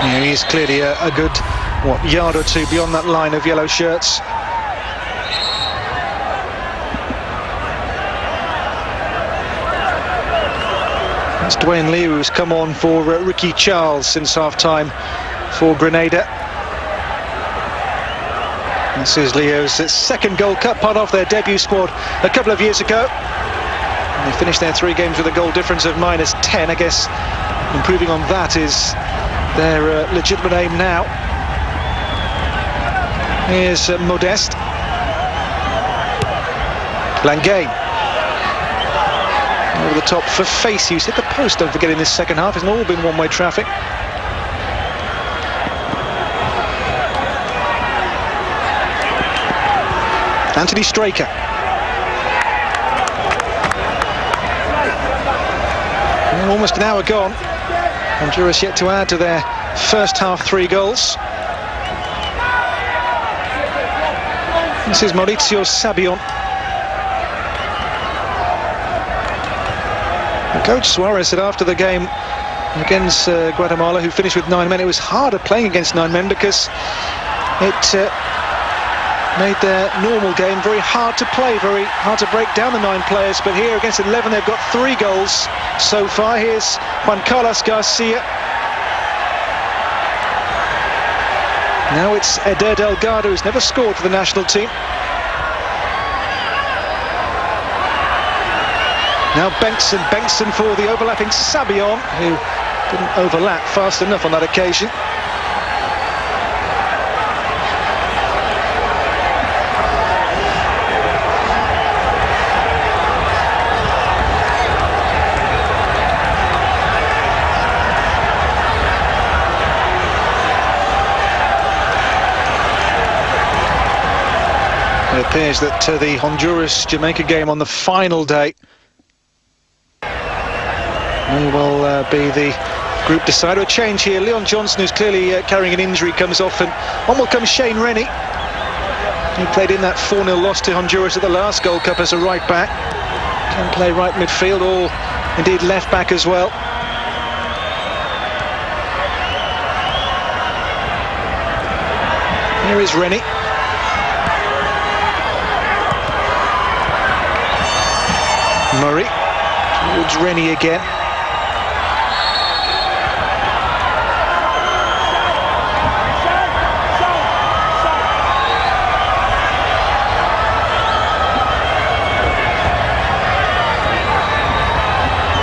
Yeah, he's clearly a good, yard or two beyond that line of yellow shirts. That's Dwayne Lee, who's come on for Ricky Charles since half-time for Granada. This is Leo's second Gold Cup, part of their debut squad a couple of years ago. And they finished their 3 games with a goal difference of -10. I guess improving on that is their legitimate aim now. Here's Modeste. Langain. Over the top for Facey, who's hit the post, don't forget, in this second half. It's all been one-way traffic. Anthony Straker. And almost an hour gone. Honduras yet to add to their first half 3 goals. This is Mauricio Sabion. Coach Suarez said after the game against Guatemala, who finished with 9 men, it was harder playing against 9 men because it made their normal game very hard to play, very hard to break down the 9 players. But here against 11, they've got 3 goals so far. Here's Juan Carlos Garcia. Now it's Eder Delgado, who's never scored for the national team. Now Bengtsson for the overlapping Sabion, who didn't overlap fast enough on that occasion. It appears that the Honduras-Jamaica game on the final day will be the group decider. A change here. Leon Johnson, who's clearly carrying an injury, comes off, and on will come Shane Rennie. He played in that 4-0 loss to Honduras at the last Gold Cup as a right back. Can play right midfield or indeed left back as well. Here is Rennie. Murray towards Rennie again.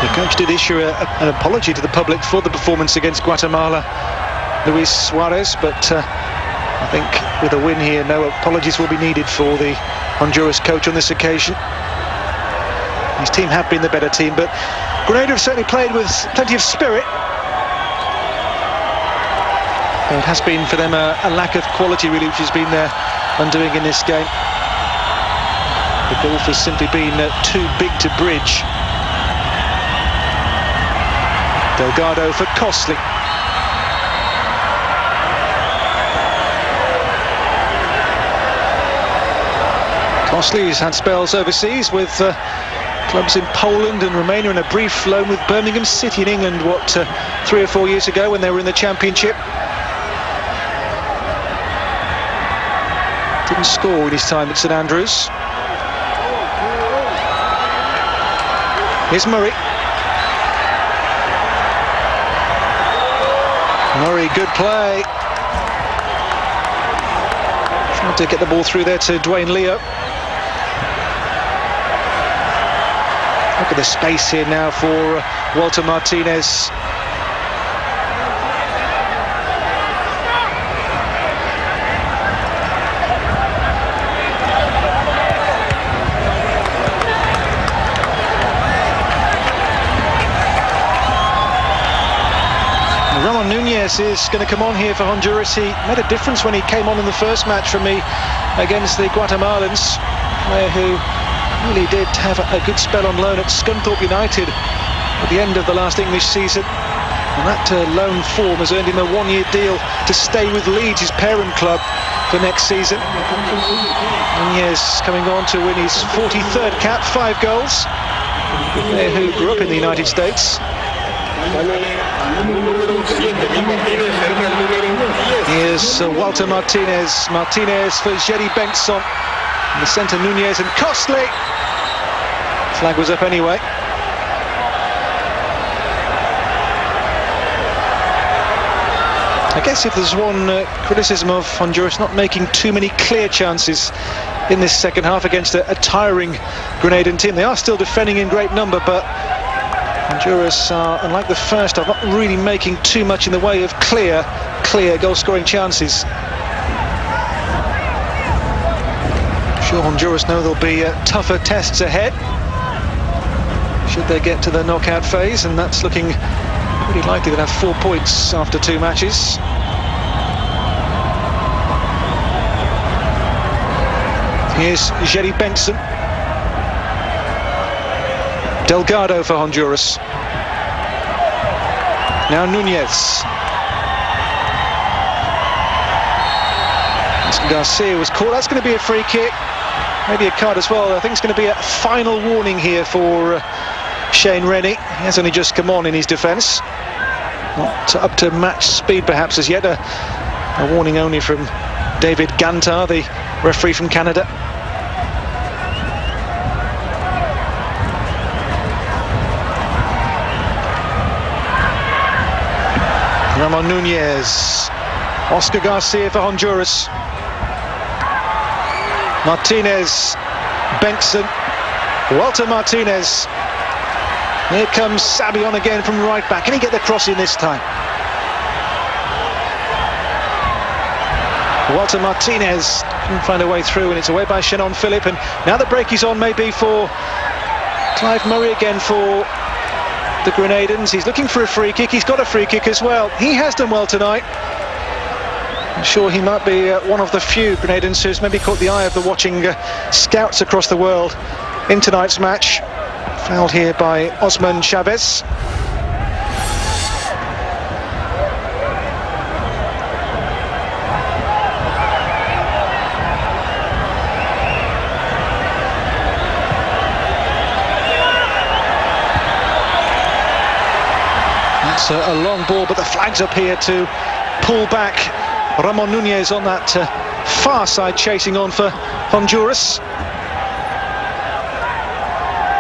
The coach did issue an apology to the public for the performance against Guatemala, Luis Suarez, but I think with a win here, no apologies will be needed for the Honduras coach on this occasion. His team have been the better team, but Granada have certainly played with plenty of spirit. It has been for them a lack of quality, really, which has been their undoing in this game. The gulf has simply been too big to bridge. Delgado for Costly. Costly has had spells overseas with clubs in Poland and Romania, and a brief loan with Birmingham City in England, 3 or 4 years ago when they were in the Championship. Didn't score in his time at St Andrews. Here's Murray. Murray, good play. Trying to get the ball through there to Dwayne Leo. Look at the space here now for Walter Martinez. Ramon Nunez is going to come on here for Honduras. He made a difference when he came on in the first match for me against the Guatemalans, player who really did have a good spell on loan at Scunthorpe United at the end of the last English season, and that loan form has earned him a one-year deal to stay with Leeds, his parent club, for next season. Nunez coming on to win his 43rd cap, 5 goals. A player who grew up in the United States. Here's Walter Martinez. Martinez for Jerry Bengtson. In the centre, Nunez and Costly. Flag was up anyway. I guess if there's one criticism of Honduras, not making too many clear chances in this second half against a tiring Grenadian team. They are still defending in great number, but Honduras are, unlike the first half, not really making too much in the way of clear goal-scoring chances. I'm sure Honduras know there'll be tougher tests ahead should they get to the knockout phase, and that's looking pretty likely. They'll have 4 points after 2 matches. Here's Jerry Bengtson. Delgado for Honduras. Now Nunez. Garcia was caught. That's going to be a free kick. Maybe a card as well. I think it's going to be a final warning here for Shane Rennie. He has only just come on in his defence. Not up to match speed perhaps as yet. A warning only from David Gantar, the referee from Canada. Ramon Nunez. Oscar Garcia for Honduras. Martinez, Bengtson, Walter Martinez. Here comes Sabi on again from right back. Can he get the cross in this time? Walter Martinez couldn't find a way through, and it's away by Shannon Phillip. And now the break is on, maybe for Clive Murray again for the Grenadans. He's looking for a free kick. He's got a free kick as well. He has done well tonight. I'm sure he might be one of the few Grenadans who's maybe caught the eye of the watching scouts across the world in tonight's match. Fouled here by Osman Chavez. That's a long ball, but the flag's up here to pull back Ramon Nunez on that far side, chasing on for Honduras.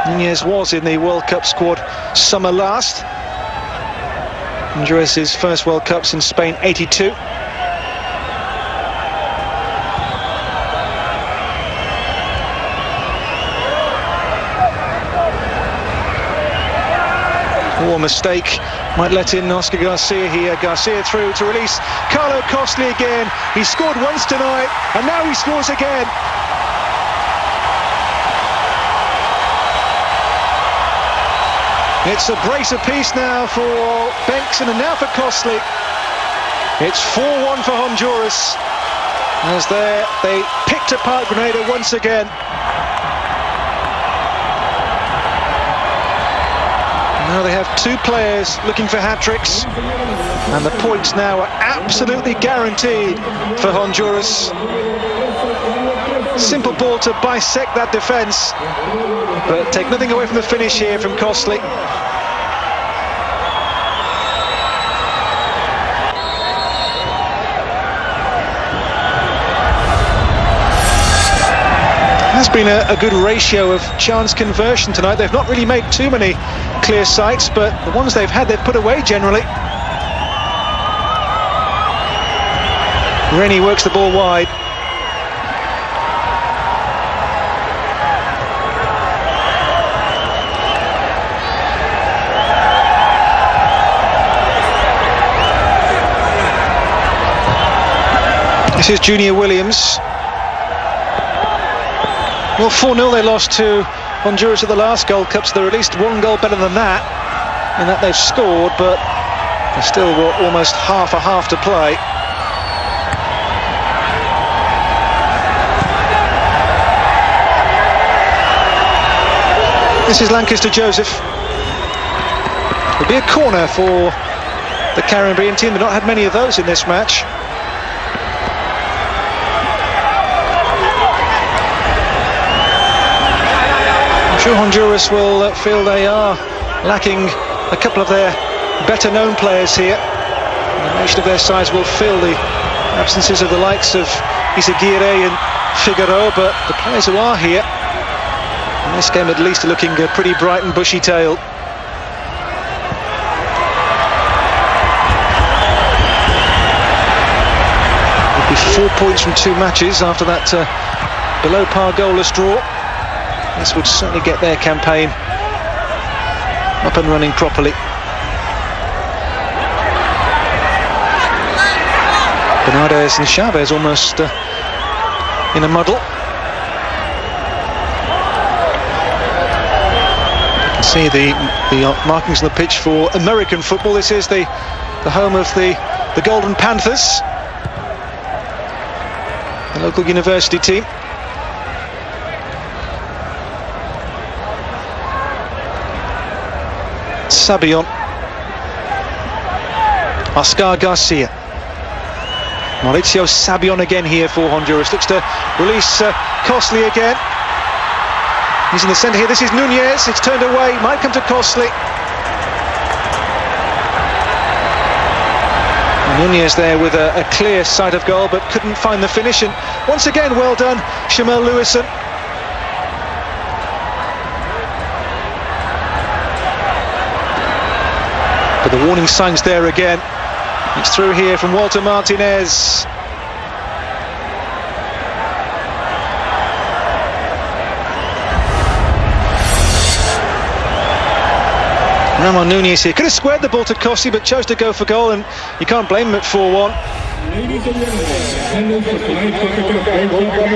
Nunez was in the World Cup squad summer last. Honduras' first World Cup since Spain '82. Poor mistake, might let in Oscar Garcia here. Garcia through to release Carlo Costly again. He scored once tonight, and now he scores again. It's a brace apiece now for Bengtson and now for Costly. It's 4-1 for Honduras, as they picked apart Granada once again. Now they have two players looking for hat-tricks, and the points now are absolutely guaranteed for Honduras. Simple ball to bisect that defence, but take nothing away from the finish here from Costly. Has been a good ratio of chance conversion tonight. They've not really made too many clear sights, but the ones they've had, they've put away generally. Rennie works the ball wide. This is Junior Williams. Well, 4-0 they lost to Honduras at the last Gold Cup, so they're at least one goal better than that, in that they've scored, but they've still got almost half a half to play. This is Lancaster Joseph. It'll be a corner for the Caribbean team. They've not had many of those in this match. I'm sure Honduras will feel they are lacking a couple of their better-known players here. The nation of their sides will feel the absences of the likes of Izaguirre and Figueroa, but the players who are here in this game at least are looking pretty bright and bushy-tailed. It'll be 4 points from 2 matches after that below-par goalless draw. This would certainly get their campaign up and running properly. Bernardes and Chavez almost in a muddle. You can see the markings on the pitch for American football. This is the home of the Golden Panthers, the local university team. Sabion, Oscar Garcia, Mauricio Sabion again here for Honduras. Looks to release Costly again. He's in the centre here. This is Nunez. It's turned away. Might come to Costly. Nunez there with a clear sight of goal, but couldn't find the finish. And once again, well done, Shamel Lewison. But the warning signs there again. It's through here from Walter Martinez. Ramon Nunez here could have squared the ball to Costly, but chose to go for goal, and you can't blame him at 4-1. Ladies and gentlemen, for tonight's World Cup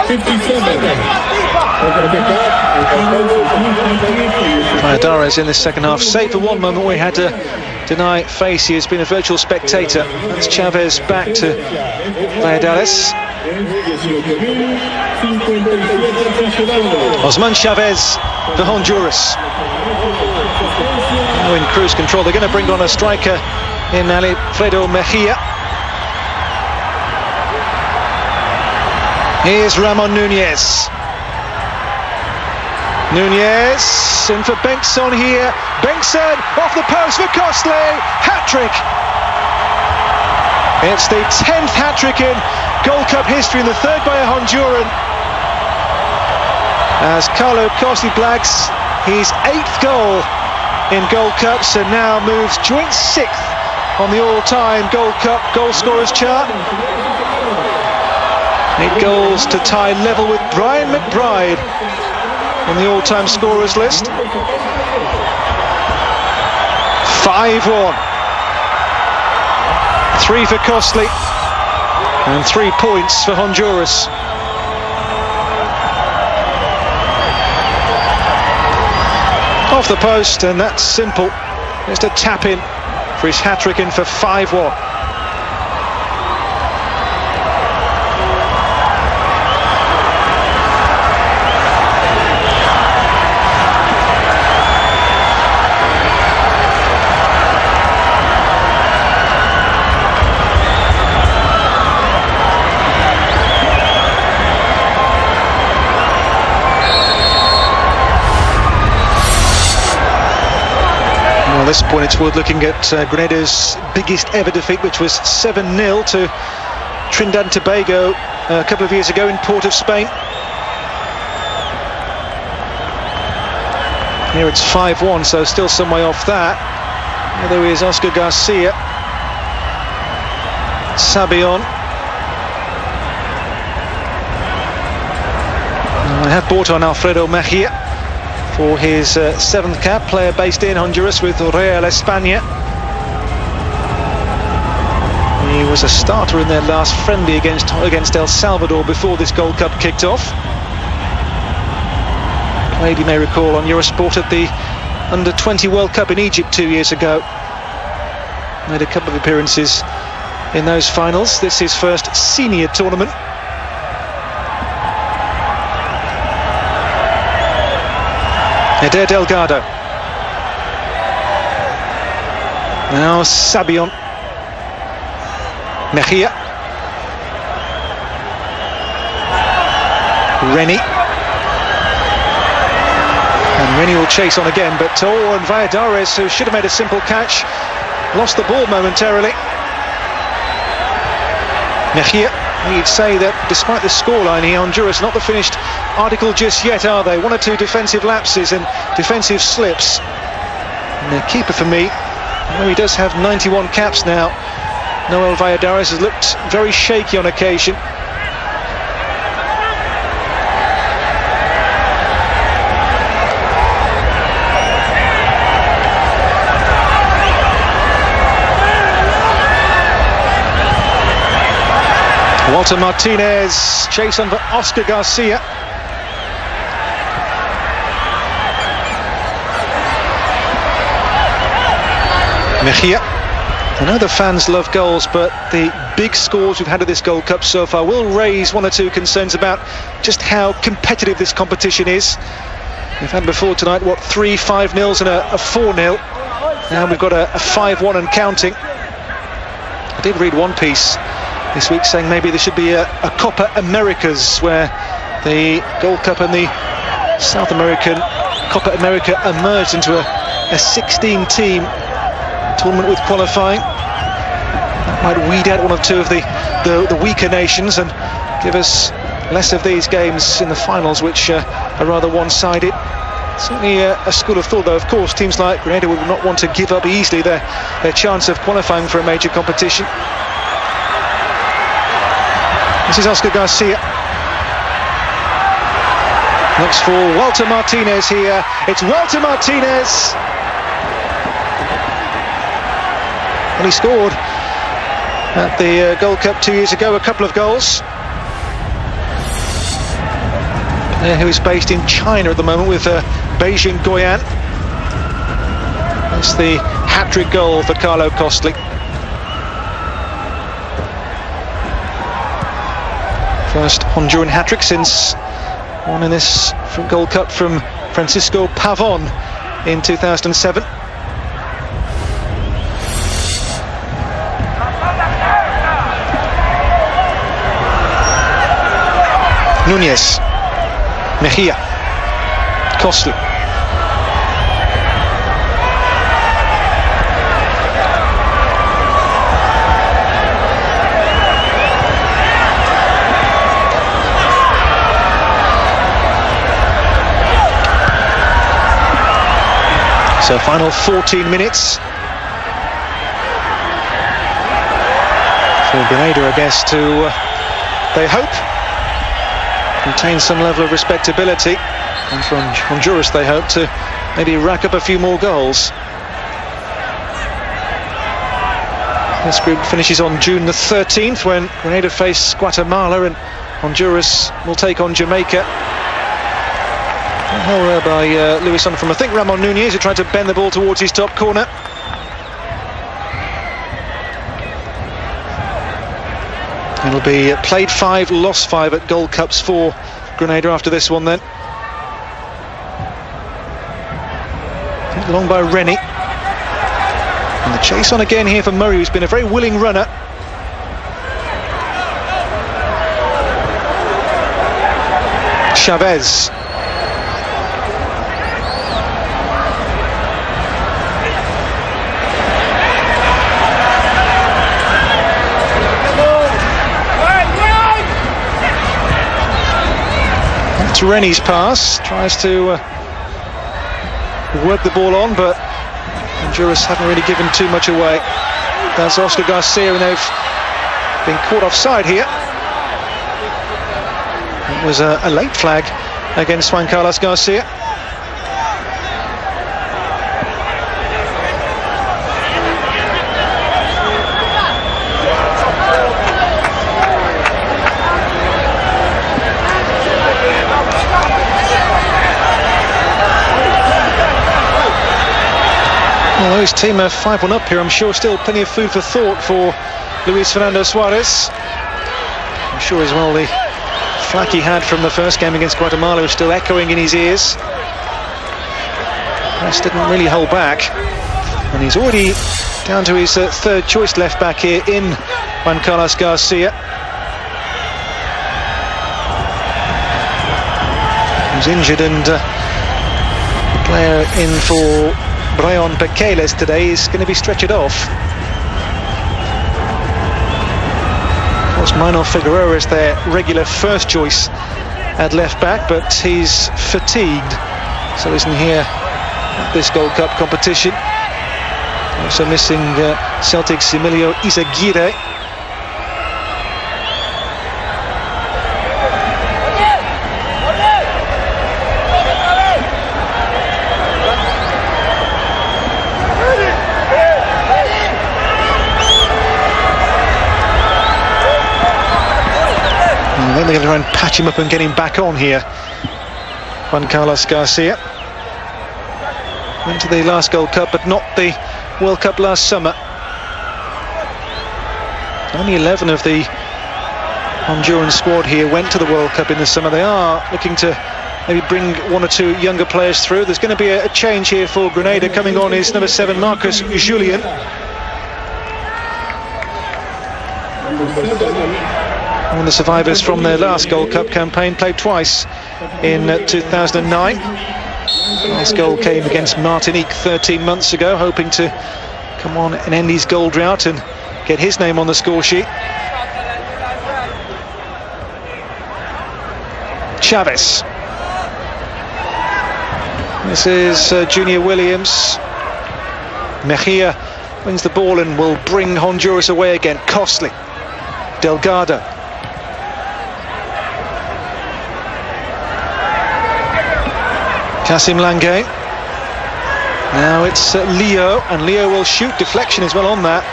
57. Valladares in the second half, save for one moment where he had to deny face. He has been a virtual spectator. That's Chavez back to Valladares. Osman Chavez for Honduras. Now in cruise control. They're going to bring on a striker in Alfredo Mejia. Here's Ramon Nunez. Nunez in for Bengtson here. Bengtson off the post for Costly. Hat-trick. It's the 10th hat-trick in Gold Cup history and the 3rd by a Honduran. as Carlo Costi blags his 8th goal in Gold Cups and now moves joint 6th on the all-time Gold Cup goal scorers chart. 8 goals to tie level with Brian McBride on the all-time scorers list. 5-1. 3 for Costly and 3 points for Honduras. Off the post, and that's simple. Just a tap in for his hat-trick in for 5-1. At this point it's worth looking at Grenada's biggest ever defeat, which was 7-0 to Trinidad and Tobago a couple of years ago in Port of Spain. Here it's 5-1, so still some way off that. There is Oscar Garcia, Sabion. I have brought on Alfredo Mejia for his 7th cap, player based in Honduras with Real España. He was a starter in their last friendly against El Salvador before this Gold Cup kicked off. Played, you may recall, on Eurosport at the Under-20 World Cup in Egypt 2 years ago. Made a couple of appearances in those finals. This is his first senior tournament. Eder Delgado. Now Sabion. Mejia. Rennie. And Rennie will chase on again, but and Valladares, who should have made a simple catch, lost the ball momentarily. Mejia. You'd say that despite the scoreline here, Honduras not the finished article just yet, are they? 1 or 2 defensive lapses and defensive slips. And the keeper for me, though he does have 91 caps now, Noel Valladares has looked very shaky on occasion. Walter Martinez, chase on for Oscar Garcia. Mejia. I know the fans love goals, but the big scores we've had at this Gold Cup so far will raise 1 or 2 concerns about just how competitive this competition is. We've had before tonight, 3 5-0s and a 4-0. Now we've got a 5-1 and counting. I did read one piece this week saying maybe there should be a Copa Americas, where the Gold Cup and the South American Copa America emerged into a 16-team tournament with qualifying. That might weed out 1 or 2 of the weaker nations and give us less of these games in the finals, which are rather one-sided. Certainly a school of thought, though. Of course, teams like Grenada would not want to give up easily their chance of qualifying for a major competition. This is Oscar Garcia. Looks for Walter Martinez here. It's Walter Martinez. And he scored at the Gold Cup 2 years ago, a couple of goals. Player who is based in China at the moment with Beijing Guoyan. That's the hat-trick goal for Carlo Costly. First Honduran hat-trick since one in this Gold Cup from Francisco Pavon in 2007. Núñez, Mejia, Costly. So final 14 minutes for Granada, I guess, to, they hope, retain some level of respectability, and from Honduras they hope to maybe rack up a few more goals. This group finishes on June the 13th when Granada face Guatemala and Honduras will take on Jamaica. Held there by Luis on from, I think, Ramon Nunez, who tried to bend the ball towards his top corner. It'll be played 5, lost 5 at Gold Cups for Granada after this one then. Long by Rennie. And the chase on again here for Murray, who's been a very willing runner. Chavez. That's Rennie's pass, tries to work the ball on, but Honduras haven't really given too much away. That's Oscar Garcia, and they've been caught offside here. It was a late flag against Juan Carlos Garcia. Although his team are 5-1 up here, I'm sure still plenty of food for thought for Luis Fernando Suarez. I'm sure as well the flack he had from the first game against Guatemala is still echoing in his ears. Press didn't really hold back, and he's already down to his third choice left back here in Juan Carlos Garcia. He's injured, and the player in for Brian Pequeles today is going to be stretchered off. Of course, Manuel Figueroa is their regular first choice at left back, but he's fatigued, so isn't here at this Gold Cup competition. Also missing Celtic's Emilio Izaguirre. I think they're going to try and patch him up and get him back on here. Juan Carlos Garcia went to the last Gold Cup, but not the World Cup last summer. Only 11 of the Honduran squad here went to the World Cup in the summer. They are looking to maybe bring 1 or 2 younger players through. There's going to be a change here for Granada. Coming on is number 7, Marcus Julian. One of the survivors from their last Gold Cup campaign, played twice in 2009. Last goal came against Martinique 13 months ago, hoping to come on and end his goal drought and get his name on the score sheet. Chavez. This is Junior Williams. Mejia wins the ball and will bring Honduras away again. Costly. Delgado. Kasim Lange. Now it's Leo, and Leo will shoot. Deflection as well on that.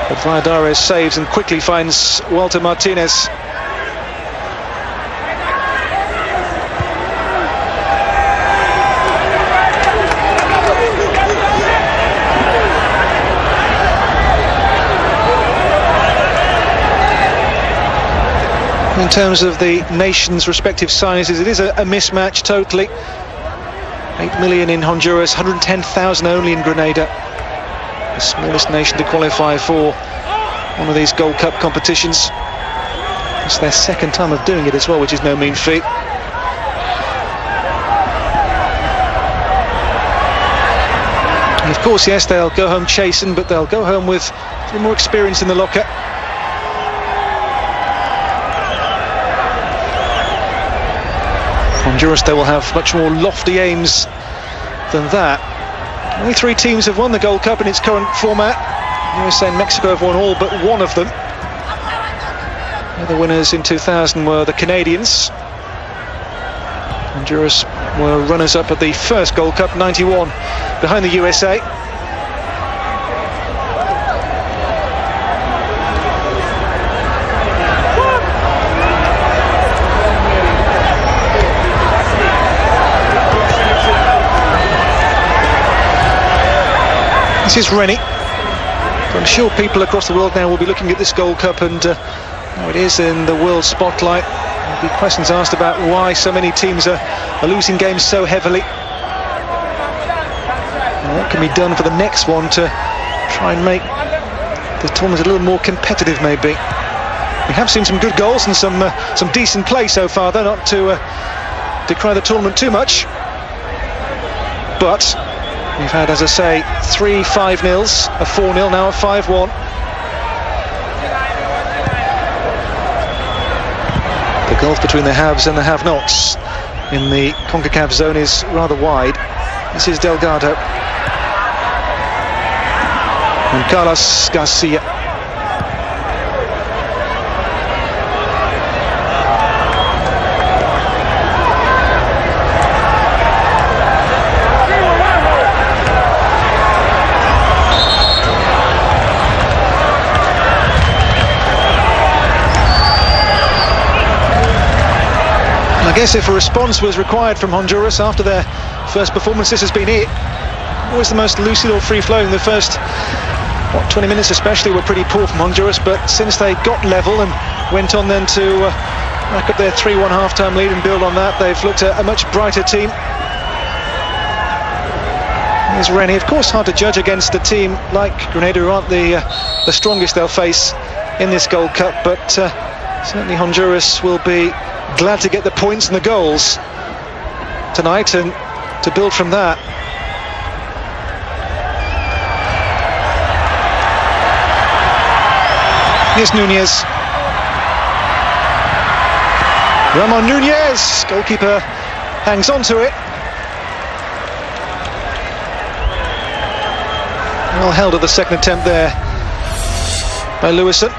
But Valladares saves and quickly finds Walter Martinez. In terms of the nation's respective sizes, it is a mismatch totally. 8 million in Honduras, 110,000 only in Granada. The smallest nation to qualify for one of these Gold Cup competitions. It's their second time of doing it as well, which is no mean feat. And of course, yes, they'll go home chasing, but they'll go home with a little more experience in the locker. Honduras, they will have much more lofty aims than that. Only 3 teams have won the Gold Cup in its current format. USA and Mexico have won all but one of them. The other winners in 2000 were the Canadians. Honduras were runners-up at the first Gold Cup, 91, behind the USA. This is Rennie. I'm sure people across the world now will be looking at this Gold Cup, and now it is in the world spotlight. There'll be questions asked about why so many teams are losing games so heavily. And what can be done for the next one to try and make the tournament a little more competitive, maybe. We have seen some good goals and some decent play so far, though, not to decry the tournament too much. But we've had, as I say, 3 5-0s, a 4-0, now a 5-1. The gulf between the haves and the have-nots in the CONCACAF zone is rather wide. This is Delgado. And Carlos Garcia. I guess if a response was required from Honduras after their first performance, this has been it. Always the most lucid or free-flowing. The first 20 minutes especially were pretty poor from Honduras, but since they got level and went on then to rack up their 3-1 half-time lead and build on that, they've looked a much brighter team. Here's Rennie. Of course, hard to judge against a team like Granada, who aren't the strongest they'll face in this Gold Cup, but certainly Honduras will be glad to get the points and the goals tonight and to build from that. Here's Nunez. Ramon Nunez, goalkeeper hangs on to it. Well held at the second attempt there by Lewison.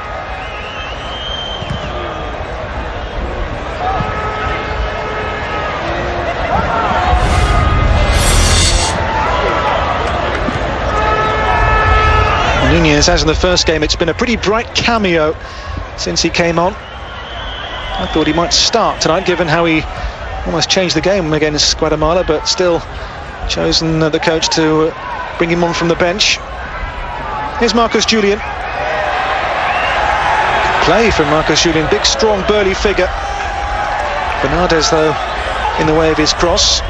Nunez, as in the first game, it's been a pretty bright cameo since he came on. I thought he might start tonight, given how he almost changed the game against Guatemala, but still chosen the coach to bring him on from the bench. Here's Marcus Julian. Play from Marcus Julian, big, strong, burly figure. Bernardes, though, in the way of his cross.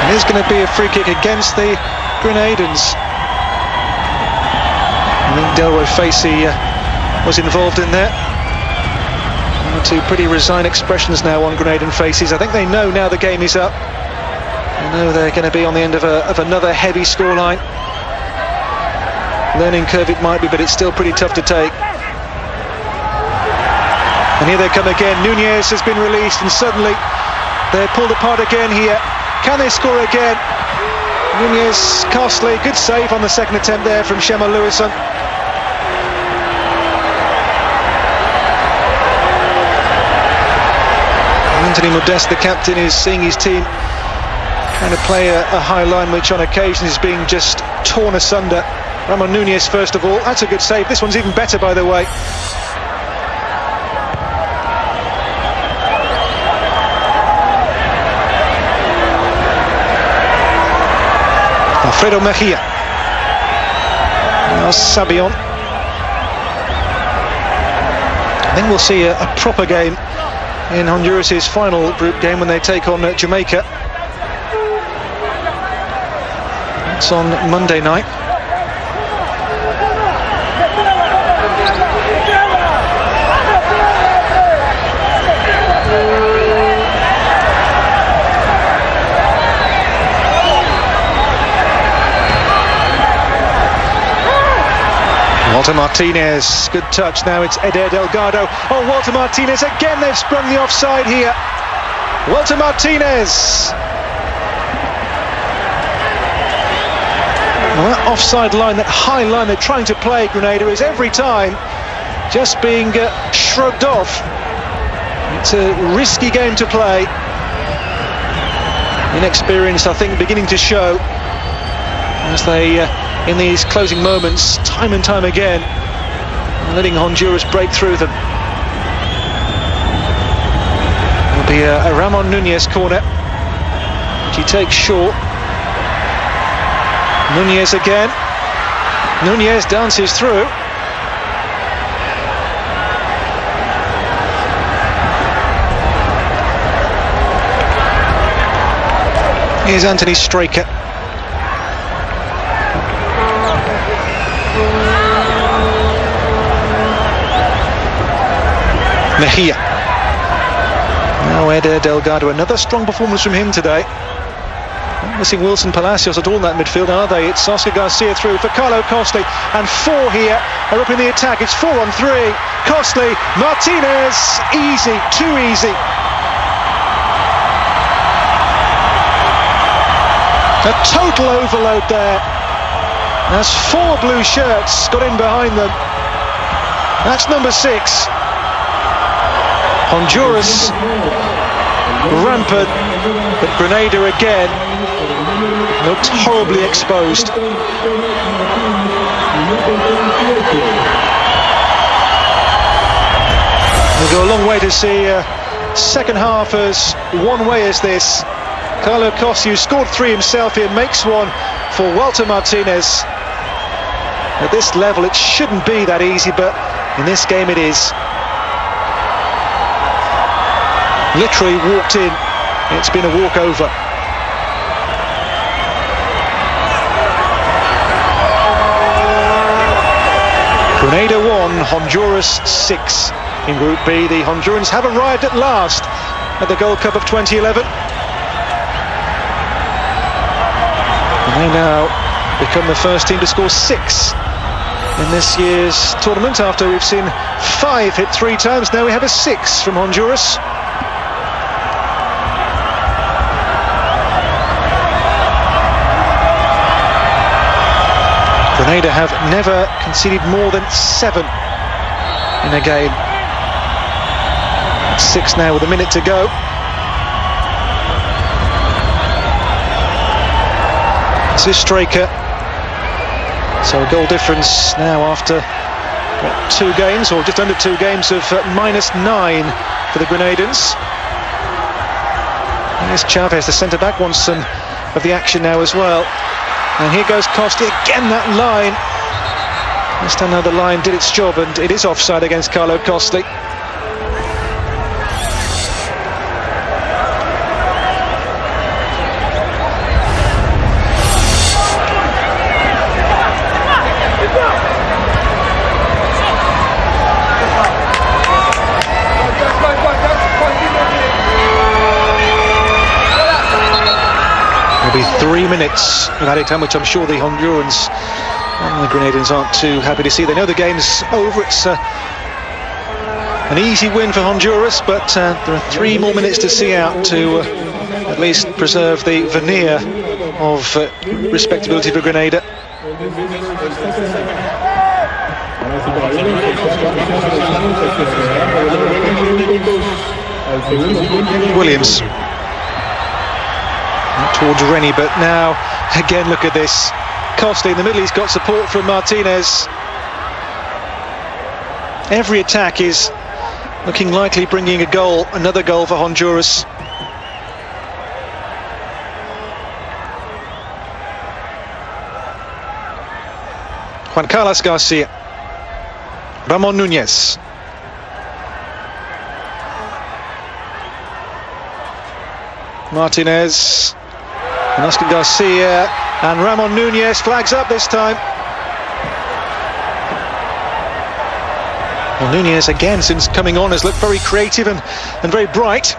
There's going to be a free kick against the Grenadans. I think Delroy Facey was involved in that. One or two pretty resigned expressions now on Grenadan faces. I think they know now the game is up. They know they're going to be on the end of another heavy scoreline. Learning curve it might be, but it's still pretty tough to take. And here they come again. Nunez has been released, and suddenly they're pulled apart again here. Can they score again? Nunez, costly, good save on the second attempt there from Shema Lewison. Anthony Modeste, the captain, is seeing his team kind of play a high line, which on occasion is being just torn asunder. Ramon Nunez, first of all, that's a good save. This one's even better, by the way. Alfredo Mejia. Now Sabion. I think we'll see a proper game in Honduras' final group game when they take on Jamaica. It's on Monday night. Walter Martinez, good touch. Now it's Eder Delgado. Oh, Walter Martinez again, they've sprung the offside here. Walter Martinez. Well, that offside line, that high line they're trying to play, Granada, is every time just being shrugged off. It's a risky game to play. Inexperience, I think, beginning to show as they, in these closing moments, time and time again, letting Honduras break through them. It'll be a Ramon Nunez corner, which he takes short. Nunez again. Nunez dances through. Here's Anthony Straker. Mejia. Now Eder Delgado. Another strong performance from him today. Not missing Wilson Palacios at all in that midfield, are they? It's Oscar Garcia through for Carlo Costly, and four here are up in the attack. It's 4-on-3. Costly, Martinez, easy, too easy. A total overload there. As four blue shirts got in behind them. That's number 6. Honduras rampant, but Granada again looked horribly exposed. We'll go a long way to see second half as one way as this. Carlo Costly, who scored 3 himself here, makes one for Walter Martinez. At this level it shouldn't be that easy, but in this game it is. Literally walked in. It's been a walkover. Grenada 1, Honduras 6 in Group B. The Hondurans have arrived at last at the Gold Cup of 2011. And they now become the first team to score 6 in this year's tournament, after we've seen 5 hit 3 times. Now we have a 6 from Honduras. Grenada have never conceded more than 7 in a game. 6 now with a minute to go. This is Straker. So a goal difference now after 2 games, or just under 2 games, of -9 for the Grenadans. Here's Chavez, the centre-back, wants some of the action now as well. And here goes Costly again, that line. This time now the line did its job, and it is offside against Carlo Costly. It'll be 3 minutes of added time, which I'm sure the Hondurans and the Grenadans aren't too happy to see. They know the game's over. It's an easy win for Honduras, but there are 3 more minutes to see out to at least preserve the veneer of respectability for Grenada. Williams. Not towards Rennie, but now, again, look at this. Costly in the middle, he's got support from Martinez. Every attack is looking likely bringing a goal, another goal for Honduras. Juan Carlos Garcia. Ramon Nunez. Martinez. And Oscar Garcia, and Ramon Nunez flags up this time. Well, Nunez again, since coming on, has looked very creative and very bright.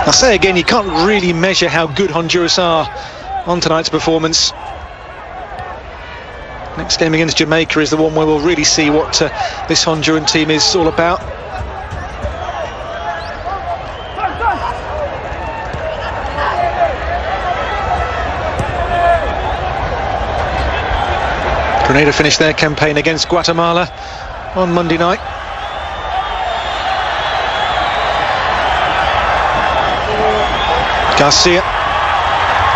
I'll say again, you can't really measure how good Honduras are on tonight's performance. Next game against Jamaica is the one where we'll really see what this Honduran team is all about. Grenada finished their campaign against Guatemala on Monday night. Garcia.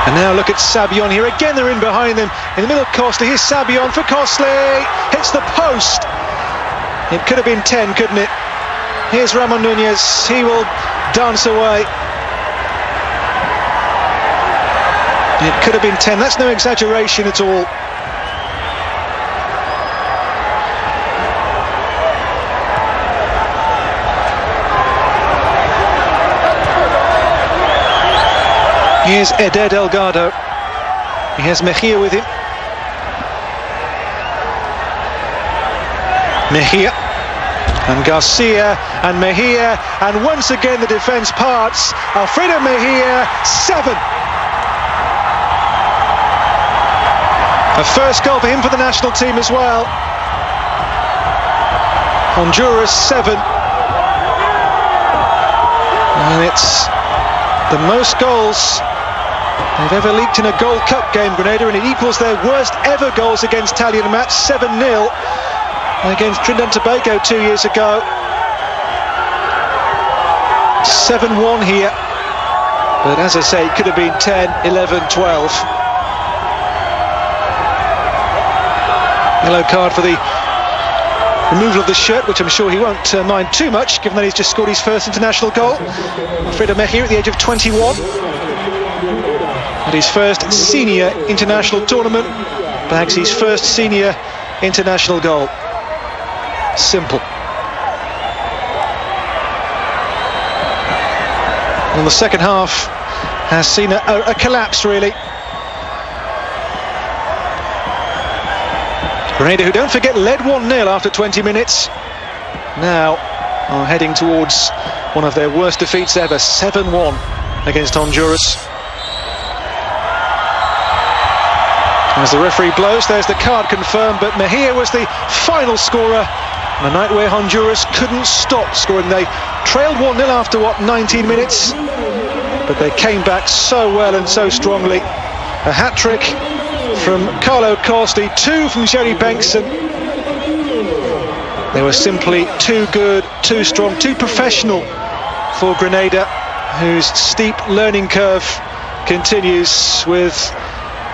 And now look at Sabion here. Again, they're in behind them. In the middle of Costley. Here's Sabion for Costley. Hits the post. It could have been 10, couldn't it? Here's Ramon Nunez. He will dance away. It could have been 10. That's no exaggeration at all. Here's Eder Delgado. He has Mejia with him. Mejia and Garcia and Mejia, and once again the defence parts. Alfredo Mejia, 7. A first goal for him for the national team as well. Honduras 7. And it's the most goals they've ever leaked in a Gold Cup game, Grenada, and it equals their worst ever goals against Italian match, 7-0 against Trinidad and Tobago 2 years ago. 7-1 here, but as I say, it could have been 10, 11, 12. Yellow card for the removal of the shirt, which I'm sure he won't mind too much, given that he's just scored his first international goal. Alfredo Mejia at the age of 21. At his first senior international tournament, bags his first senior international goal. Simple. And the second half has seen a collapse, really. Grenada, who, don't forget, led 1-0 after 20 minutes, now are heading towards one of their worst defeats ever, 7-1 against Honduras. As the referee blows, there's the card confirmed, but Mejia was the final scorer on a night where Honduras couldn't stop scoring. They trailed 1-0 after, 19 minutes? But they came back so well and so strongly. A hat-trick from Carlo Costley, 2 from Jerry Bengtson. They were simply too good, too strong, too professional for Grenada, whose steep learning curve continues with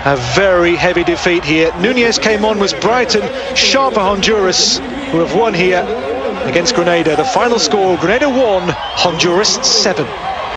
a very heavy defeat here. Nunez came on, was bright and sharp for Honduras, who have won here against Grenada. The final score, Grenada 1, Honduras 7.